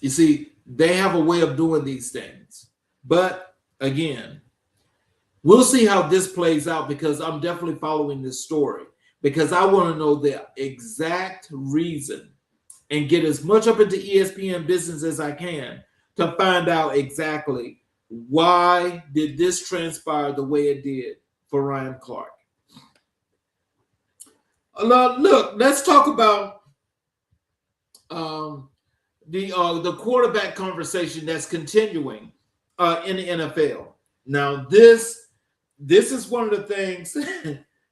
You see, they have a way of doing these things. But again, we'll see how this plays out, because I'm definitely following this story, because I want to know the exact reason and get as much up into ESPN business as I can to find out exactly why did this transpire the way it did for Ryan Clark. Look, let's talk about the quarterback conversation that's continuing in the NFL. Now, this is one of the things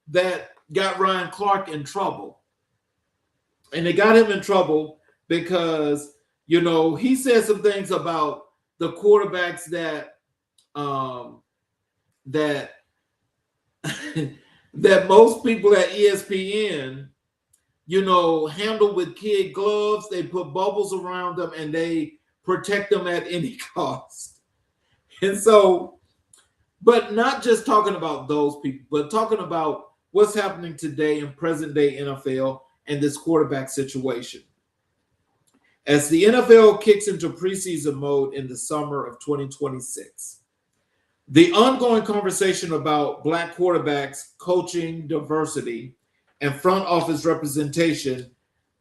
that got Ryan Clark in trouble. And it got him in trouble because, he said some things about the quarterbacks that that most people at ESPN, handle with kid gloves. They put bubbles around them and they protect them at any cost. And so But not just talking about those people, but talking about what's happening today in present day NFL and this quarterback situation. As the NFL kicks into preseason mode in the summer of 2026, the ongoing conversation about Black quarterbacks, coaching diversity, and front office representation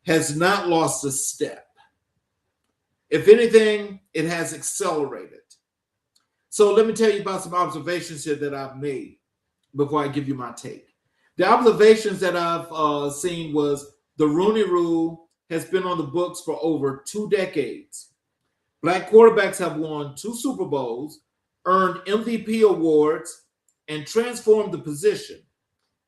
has not lost a step. If anything, it has accelerated. So let me tell you about some observations here that I've made before I give you my take. The observations that I've seen was the Rooney Rule has been on the books for over 2 decades. Black quarterbacks have won 2 Super Bowls, earned MVP awards, and transformed the position.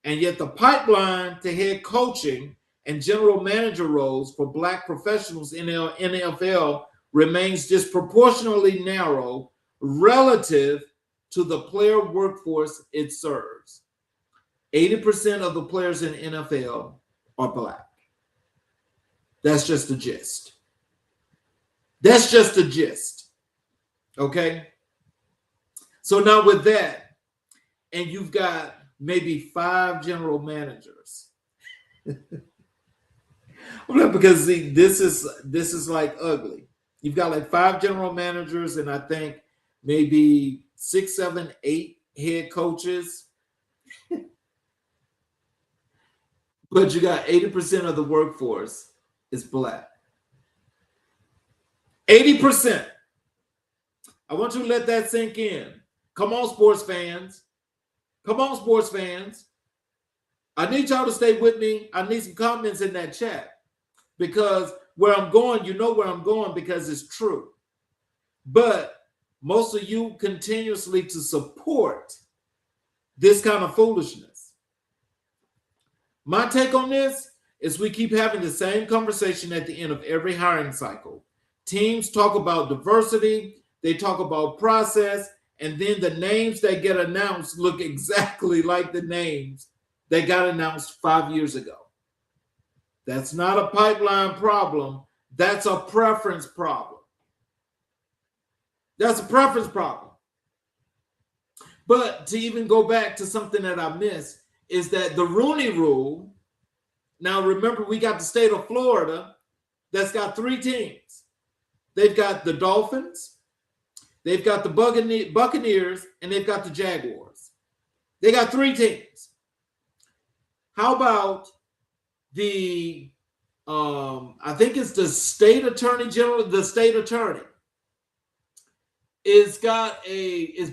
And yet the pipeline to head coaching and general manager roles for Black professionals in the NFL remains disproportionately narrow relative to the player workforce it serves. 80% of the players in the NFL are Black. That's just the gist. That's just the gist. Okay? So now with that, and you've got maybe 5 general managers. Because see, this is like ugly. You've got like 5 general managers, and I think maybe 6, 7, 8 head coaches. But you got 80% of the workforce is Black. 80%. I want you to let that sink in. Come on, sports fans. Come on, sports fans. I need y'all to stay with me. I need some comments in that chat, because where I'm going, you know where I'm going, because it's true. But most of you continuously to support this kind of foolishness. My take on this is we keep having the same conversation at the end of every hiring cycle. Teams talk about diversity, they talk about process, and then the names that get announced look exactly like the names that got announced 5 years ago. That's not a pipeline problem. That's a preference problem. That's a preference problem. But to even go back to something that I missed is that the Rooney Rule, now remember, we got the state of Florida that's got 3 teams. They've got the Dolphins, they've got the Buccaneers, and they've got the Jaguars. They got 3 teams. How about the, I think it's the state attorney general, the state attorney is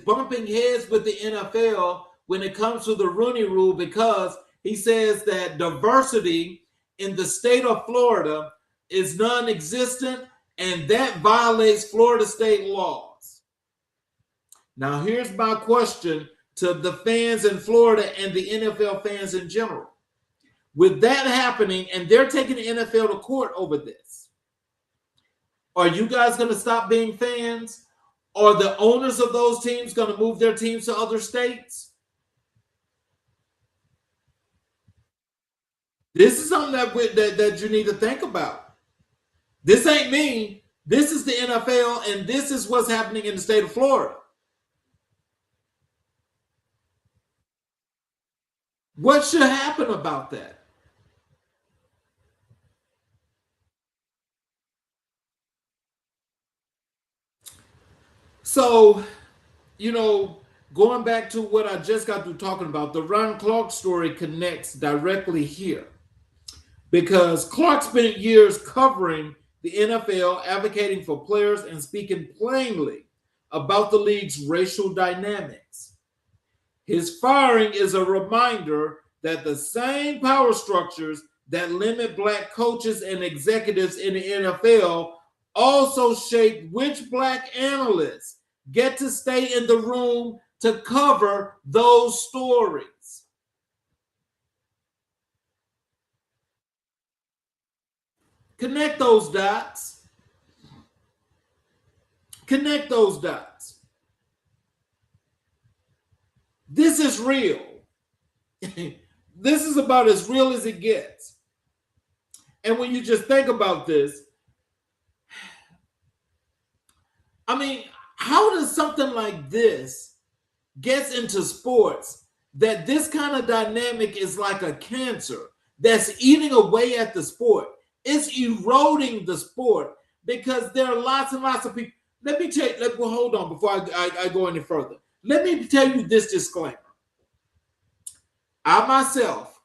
bumping heads with the NFL when it comes to the Rooney Rule, because he says that diversity in the state of Florida is non-existent, and that violates Florida state laws. Now, here's my question to the fans in Florida and the NFL fans in general. With that happening, and they're taking the NFL to court over this, are you guys going to stop being fans? Are the owners of those teams going to move their teams to other states? This is something that you need to think about. This ain't me. This is the NFL, and this is what's happening in the state of Florida. What should happen about that? So, going back to what I just got through talking about, the Ron Clark story connects directly here, because Clark spent years covering the NFL, advocating for players and speaking plainly about the league's racial dynamics. His firing is a reminder that the same power structures that limit Black coaches and executives in the NFL also shape which Black analysts get to stay in the room to cover those stories. Connect those dots. Connect those dots. This is real. This is about as real as it gets. And when you just think about this, I mean, how does something like this gets into sports, that this kind of dynamic is like a cancer that's eating away at the sport. It's eroding the sport because there are lots and lots of people. Let me tell you, well, hold on before I go any further. Let me tell you this disclaimer. I myself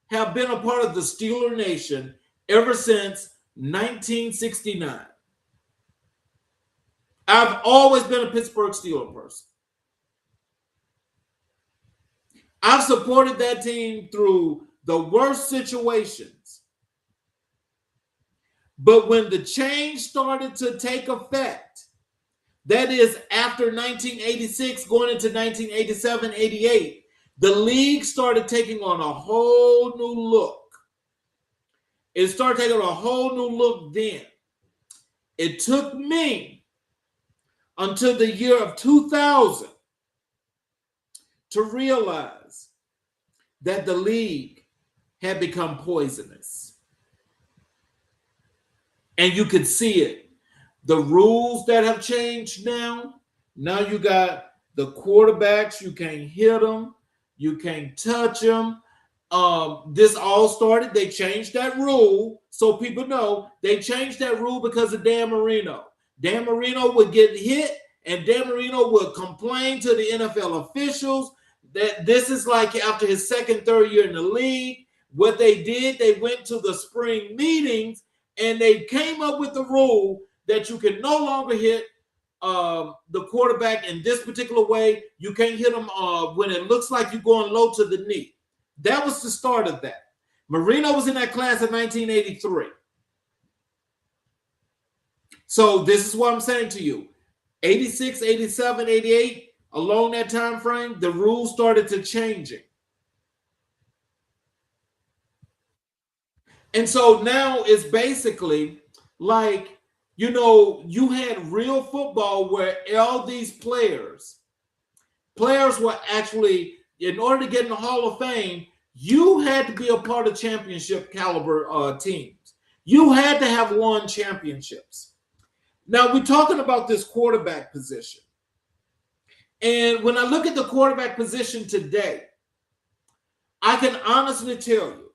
have been a part of the Steeler Nation ever since 1969. I've always been a Pittsburgh Steeler person. I've supported that team through the worst situations. But when the change started to take effect, that is after 1986 going into 1987, 88, the league started taking on a whole new look. It started taking on a whole new look then. It took me until the year of 2000 to realize that the league had become poisonous. And you could see it. The rules that have changed now you got the quarterbacks, you can't hit them, you can't touch them. This all started, they changed that rule, so people know they changed that rule because of Dan Marino. Dan Marino would get hit, and Dan Marino would complain to the NFL officials that this is like after his second, third year in the league. What they did, they went to the spring meetings, and they came up with the rule that you can no longer hit the quarterback in this particular way. You can't hit him when it looks like you're going low to the knee. That was the start of that. Marino was in that class in 1983. So this is what I'm saying to you. 86, 87, 88, along that time frame, the rules started to changing. And so now it's basically like, you had real football where all these players were actually, in order to get in the Hall of Fame, you had to be a part of championship caliber teams. You had to have won championships. Now we're talking about this quarterback position. And when I look at the quarterback position today, I can honestly tell you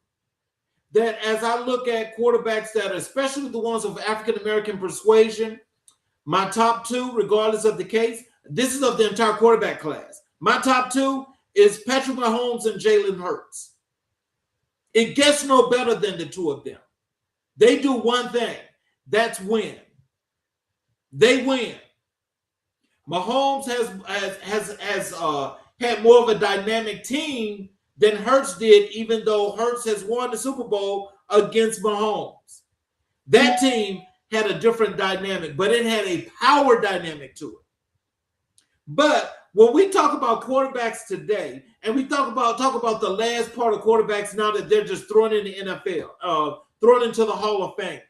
that as I look at quarterbacks that are, especially the ones of African-American persuasion, my top two, regardless of the case, this is of the entire quarterback class. My top two is Patrick Mahomes and Jalen Hurts. It gets no better than the two of them. They do one thing, that's win. They win. Mahomes has had more of a dynamic team than Hurts did, even though Hurts has won the Super Bowl against Mahomes. That team had a different dynamic, but it had a power dynamic to it. But when we talk about quarterbacks today, and we talk about the last part of quarterbacks now that they're just thrown in the NFL, thrown into the Hall of Fame,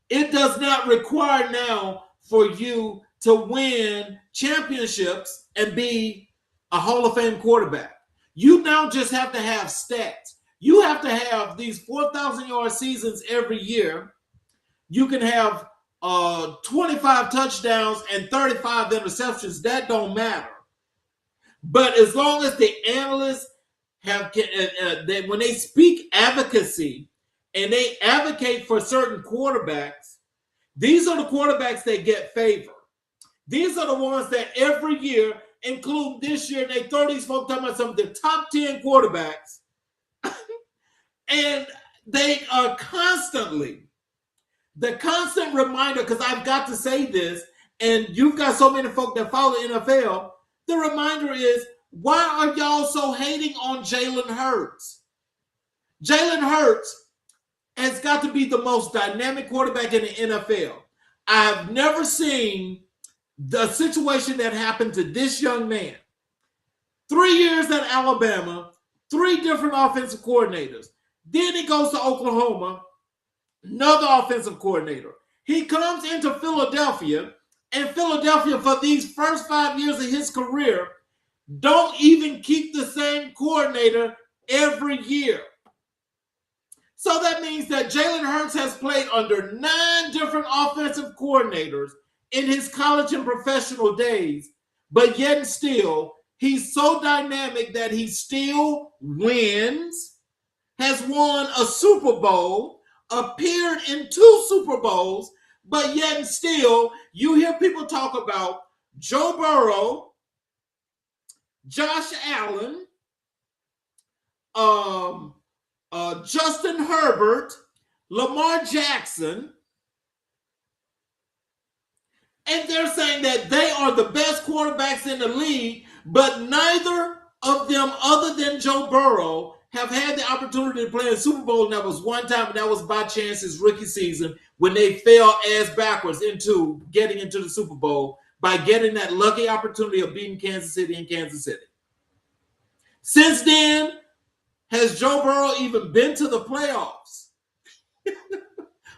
it does not require now for you to win championships and be a Hall of Fame quarterback. You now just have to have stats. You have to have these 4,000-yard seasons every year. You can have 25 touchdowns and 35 interceptions. That don't matter. But as long as the analysts when they speak advocacy and they advocate for certain quarterbacks, these are the quarterbacks that get favor. These are the ones that every year, include this year, they throw these folks talking about some of the top 10 quarterbacks, and they are the constant reminder, because I've got to say this, and you've got so many folk that follow the NFL, the reminder is, why are y'all so hating on Jalen Hurts? Jalen Hurts has got to be the most dynamic quarterback in the NFL. I've never seen the situation that happened to this young man. 3 years at Alabama, 3 different offensive coordinators. Then he goes to Oklahoma, another offensive coordinator. He comes into Philadelphia, and Philadelphia, for these first 5 years of his career, don't even keep the same coordinator every year. So that means that Jalen Hurts has played under 9 different offensive coordinators in his college and professional days but yet and still, he's so dynamic that he still wins, has won a Super Bowl, appeared in 2 Super Bowls, but yet and still, you hear people talk about Joe Burrow, Josh Allen, Justin Herbert, Lamar Jackson, and they're saying that they are the best quarterbacks in the league, but neither of them, other than Joe Burrow, have had the opportunity to play a Super Bowl. And that was one time, and that was by chance his rookie season when they fell ass backwards into getting into the Super Bowl by getting that lucky opportunity of beating Kansas City in Kansas City. Since then, has Joe Burrow even been to the playoffs?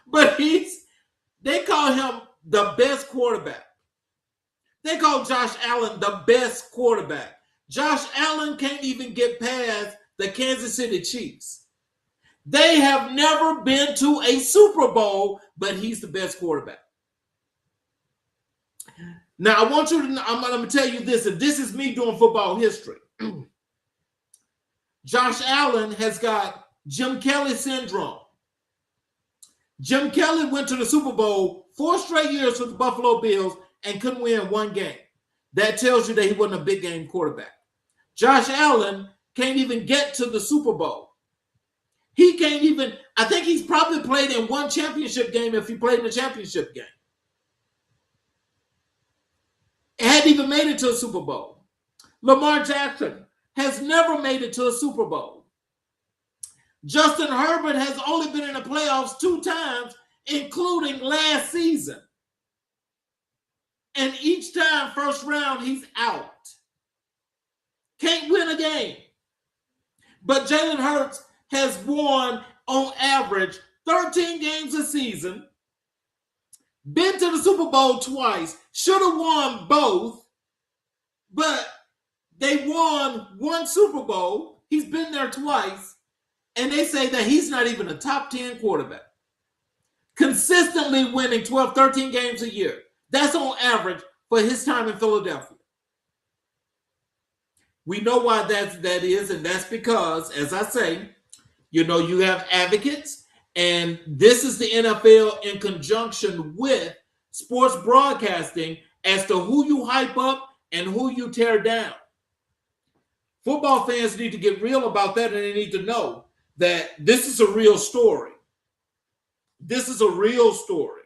But they call him the best quarterback. They call Josh Allen the best quarterback. Josh Allen can't even get past the Kansas City Chiefs. They have never been to a Super Bowl, but he's the best quarterback. Now, I want you to, I'm going to tell you this, and this is me doing football history. Josh Allen has got Jim Kelly syndrome. Jim Kelly went to the Super Bowl 4 straight years with the Buffalo Bills and couldn't win 1 game. That tells you that he wasn't a big game quarterback. Josh Allen can't even get to the Super Bowl. He can't even, I think he's probably played in 1 championship game if he played in a championship game. Hadn't even made it to a Super Bowl. Lamar Jackson has never made it to a Super Bowl. Justin Herbert has only been in the playoffs 2 times, including last season. And each time, first round, he's out. Can't win a game. But Jalen Hurts has won, on average, 13 games a season, been to the Super Bowl twice, should have won both, but they won 1 Super Bowl. He's been there twice, and they say that he's not even a top 10 quarterback. Consistently winning 12, 13 games a year. That's on average for his time in Philadelphia. We know why that is, and that's because, as I say, you have advocates, and this is the NFL in conjunction with sports broadcasting as to who you hype up and who you tear down. Football fans need to get real about that, and they need to know that this is a real story. This is a real story.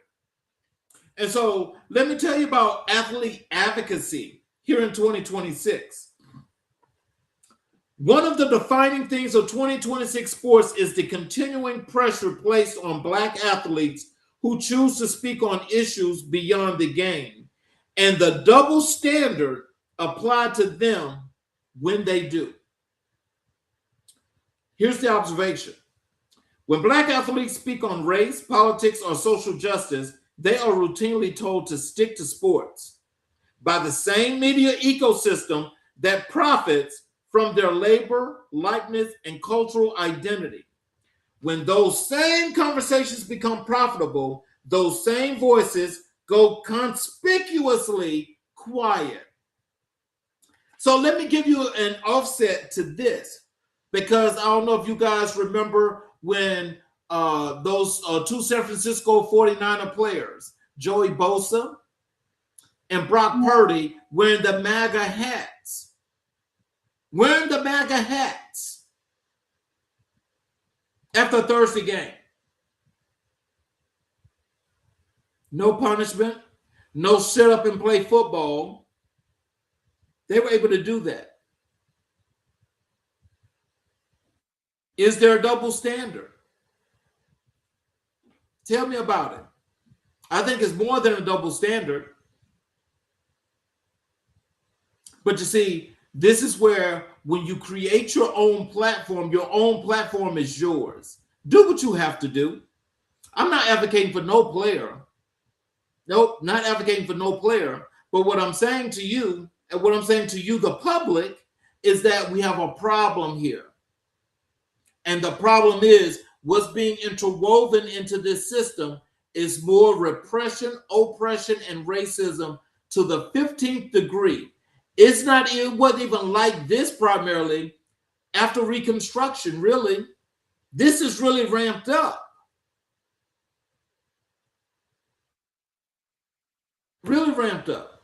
And so let me tell you about athlete advocacy here in 2026. One of the defining things of 2026 sports is the continuing pressure placed on Black athletes who choose to speak on issues beyond the game, and the double standard applied to them when they do. Here's the observation. When Black athletes speak on race, politics, or social justice, they are routinely told to stick to sports by the same media ecosystem that profits from their labor, likeness, and cultural identity. When those same conversations become profitable, those same voices go conspicuously quiet. So let me give you an offset to this, because I don't know if you guys remember when those 2 San Francisco 49er players, Joey Bosa and Brock Purdy, wearing the MAGA hats. Wearing the MAGA hats after a Thursday game. No punishment, no sit up and play football. They were able to do that. Is there a double standard? Tell me about it. I think it's more than a double standard. But you see, this is where when you create your own platform is yours. Do what you have to do. I'm not advocating for no player. Nope, not advocating for no player. But what I'm saying to you, and what I'm saying to you, the public, is that we have a problem here. And the problem is what's being interwoven into this system is more repression, oppression, and racism to the 15th degree. It wasn't even like this primarily after Reconstruction, really. This is really ramped up. Really ramped up.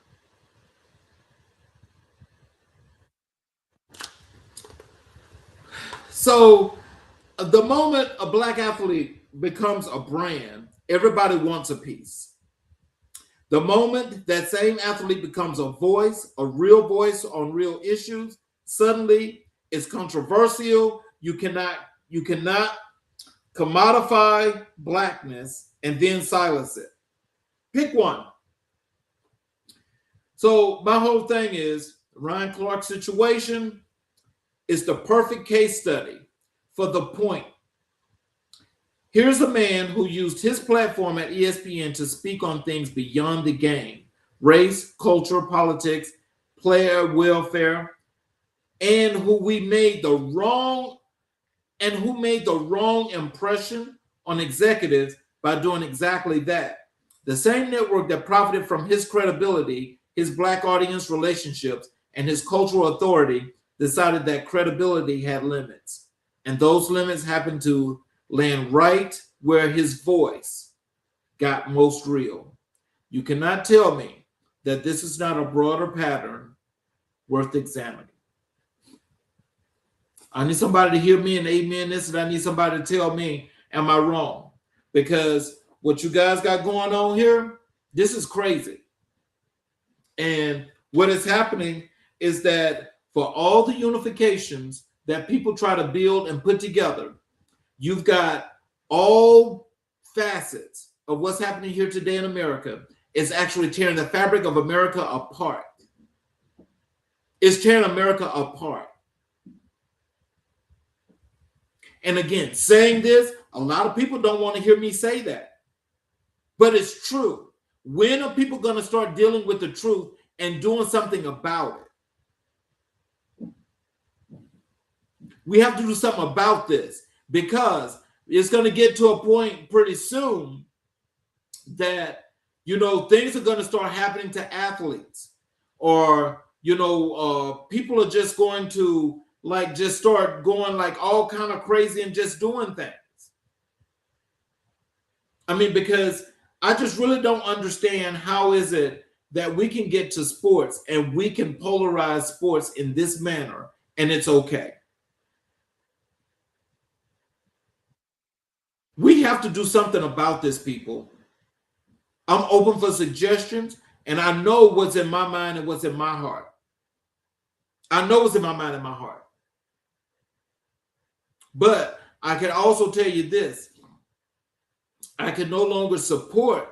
So the moment a black athlete becomes a brand, everybody wants a piece. The moment that same athlete becomes a voice, a real voice on real issues, suddenly it's controversial. You cannot commodify blackness and then silence it. Pick one. So my whole thing is Ryan Clark's situation is the perfect case study for the point. Here's a man who used his platform at ESPN to speak on things beyond the game: race, culture, politics, player welfare, and who made the wrong impression on executives by doing exactly that. The same network that profited from his credibility, his black audience relationships, and his cultural authority decided that credibility had limits. And those limits happened to land right where his voice got most real. You cannot tell me that this is not a broader pattern worth examining. I need somebody to hear me and amen this, and I need somebody to tell me, am I wrong? Because what you guys got going on here, this is crazy. And what is happening is that for all the unifications that people try to build and put together, you've got all facets of what's happening here today in America. It's actually tearing the fabric of America apart. It's tearing America apart. And again, saying this, a lot of people don't want to hear me say that. But it's true. When are people going to start dealing with the truth and doing something about it? We have to do something about this, because it's going to get to a point pretty soon that, things are going to start happening to athletes, or, people are just going to just start going all kind of crazy and just doing things. I mean, because I just really don't understand how is it that we can get to sports and we can polarize sports in this manner and it's okay. We have to do something about this, people. I'm open for suggestions, and I know what's in my mind and what's in my heart. I know what's in my mind and my heart. But I can also tell you this. I can no longer support,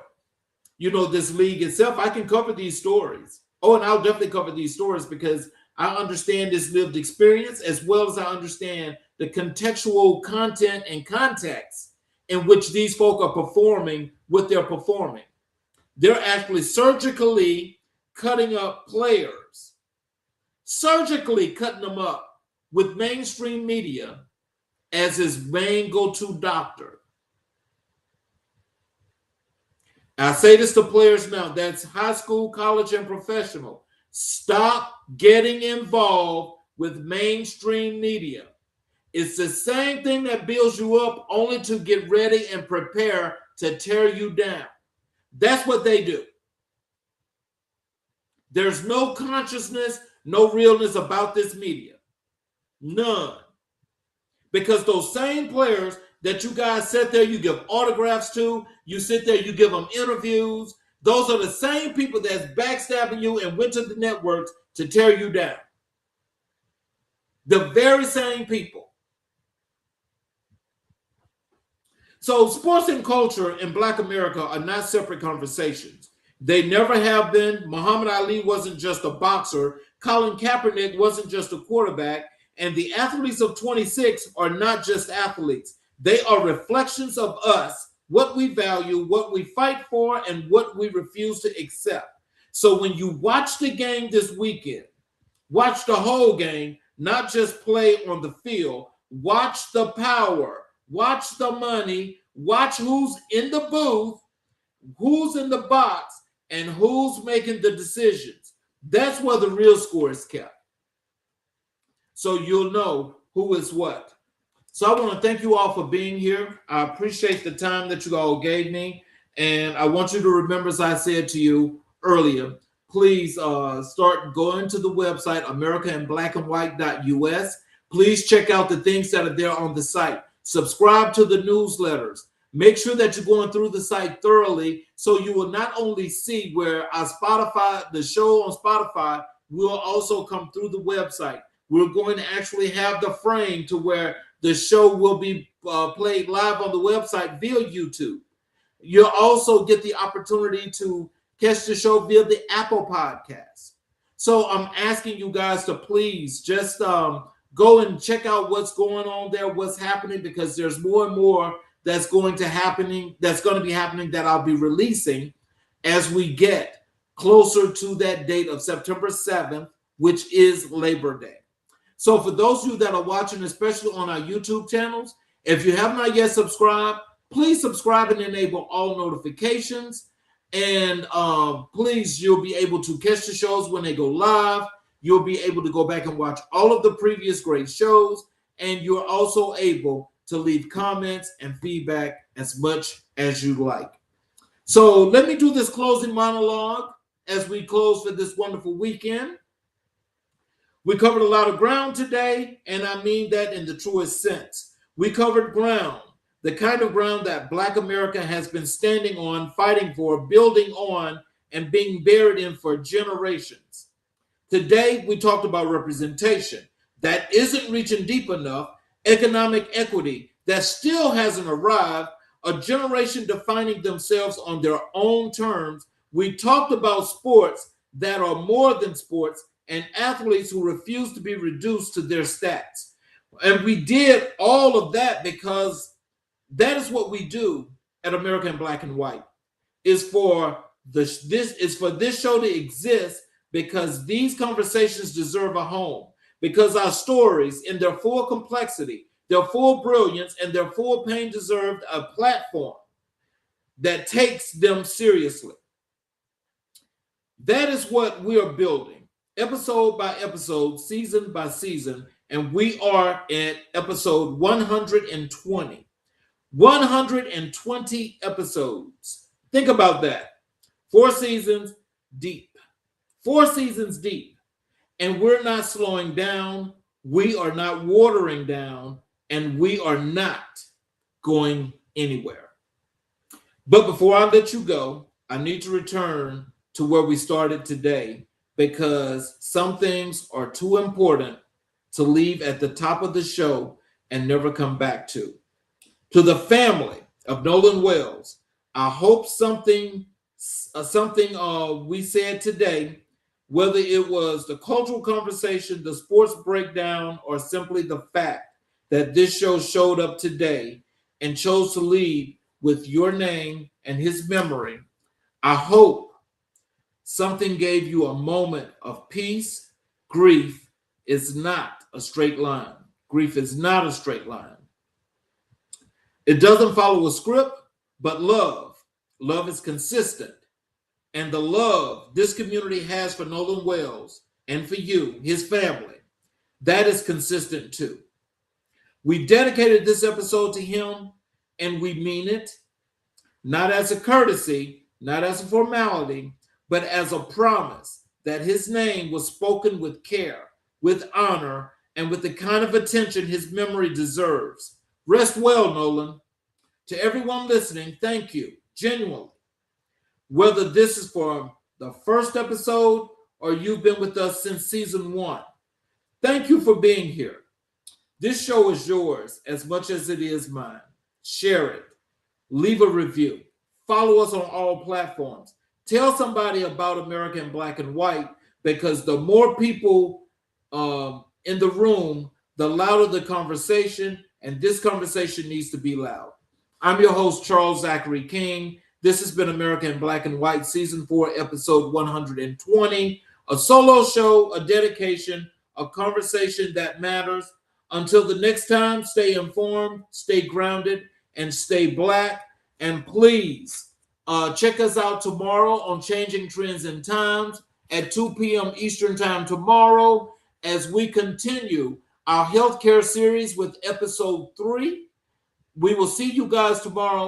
this league itself. I can cover these stories. Oh, and I'll definitely cover these stories because I understand this lived experience, as well as I understand the contextual content and context in which these folk are performing what they're performing. They're actually surgically cutting up players, surgically cutting them up with mainstream media as his main go-to doctor. I say this to players now, that's high school, college, and professional. Stop getting involved with mainstream media. It's the same thing that builds you up only to get ready and prepare to tear you down. That's what they do. There's no consciousness, no realness about this media. None. Because those same players that you guys sit there, you give autographs to, you sit there, you give them interviews, those are the same people that's backstabbing you and went to the networks to tear you down. The very same people. So sports and culture in Black America are not separate conversations. They never have been. Muhammad Ali wasn't just a boxer. Colin Kaepernick wasn't just a quarterback. And the athletes of 26 are not just athletes. They are reflections of us, what we value, what we fight for, and what we refuse to accept. So when you watch the game this weekend, watch the whole game, not just play on the field. Watch the power. Watch the money. Watch who's in the booth, who's in the box, and who's making the decisions. That's where the real score is kept. So you'll know who is what. So I want to thank you all for being here. I appreciate the time that you all gave me. And I want you to remember, as I said to you earlier, please start going to the website, americainblackandwhite.us. Please check out the things that are there on the site. Subscribe to the newsletters. Make sure that you're going through the site thoroughly so you will not only see where our Spotify, the show on Spotify, will also come through the website. We're going to actually have the frame to where the show will be played live on the website via YouTube. You'll also get the opportunity to catch the show via the Apple Podcast. So I'm asking you guys to please just go and check out what's going on there, what's happening, because there's more and more that's going to be happening that I'll be releasing as we get closer to that date of September 7th, which is Labor Day. So for those of you that are watching, especially on our YouTube channels, if you have not yet subscribed, please subscribe and enable all notifications. And please, you'll be able to catch the shows when they go live. You'll be able to go back and watch all of the previous great shows. And you're also able to leave comments and feedback as much as you like. So let me do this closing monologue as we close for this wonderful weekend. We covered a lot of ground today, and I mean that in the truest sense. We covered ground, the kind of ground that Black America has been standing on, fighting for, building on, and being buried in for generations. Today, we talked about representation that isn't reaching deep enough, economic equity that still hasn't arrived, a generation defining themselves on their own terms. We talked about sports that are more than sports, and athletes who refuse to be reduced to their stats. And we did all of that because that is what we do at American Black and White, is for this show to exist because these conversations deserve a home, because our stories in their full complexity, their full brilliance, and their full pain deserved a platform that takes them seriously. That is what we are building. Episode by episode, season by season, and we are at episode 120. 120 episodes. Think about that. 4 seasons deep. 4 seasons deep. And we're not slowing down. We are not watering down. And we are not going anywhere. But before I let you go, I need to return to where we started today, because some things are too important to leave at the top of the show and never come back to. To the family of Nolan Wells, I hope something we said today, whether it was the cultural conversation, the sports breakdown, or simply the fact that this show showed up today and chose to lead with your name and his memory, I hope something gave you a moment of peace. Grief is not a straight line. Grief is not a straight line. It doesn't follow a script, but love is consistent. And the love this community has for Nolan Wells and for you, his family, that is consistent too. We dedicated this episode to him, and we mean it, not as a courtesy, not as a formality, but as a promise that his name was spoken with care, with honor, and with the kind of attention his memory deserves. Rest well, Nolan. To everyone listening, thank you, genuinely. Whether this is for the first episode or you've been with us since season 1, thank you for being here. This show is yours as much as it is mine. Share it. Leave a review. Follow us on all platforms. Tell somebody about American Black and White, because the more people in the room, the louder the conversation, and this conversation needs to be loud. I'm your host, Charles Zachary King. This has been American Black and White, Season 4, Episode 120, a solo show, a dedication, a conversation that matters. Until the next time, stay informed, stay grounded, and stay Black. And please, check us out tomorrow on Changing Trends and Times at 2 p.m. Eastern Time tomorrow as we continue our healthcare series with episode 3. We will see you guys tomorrow.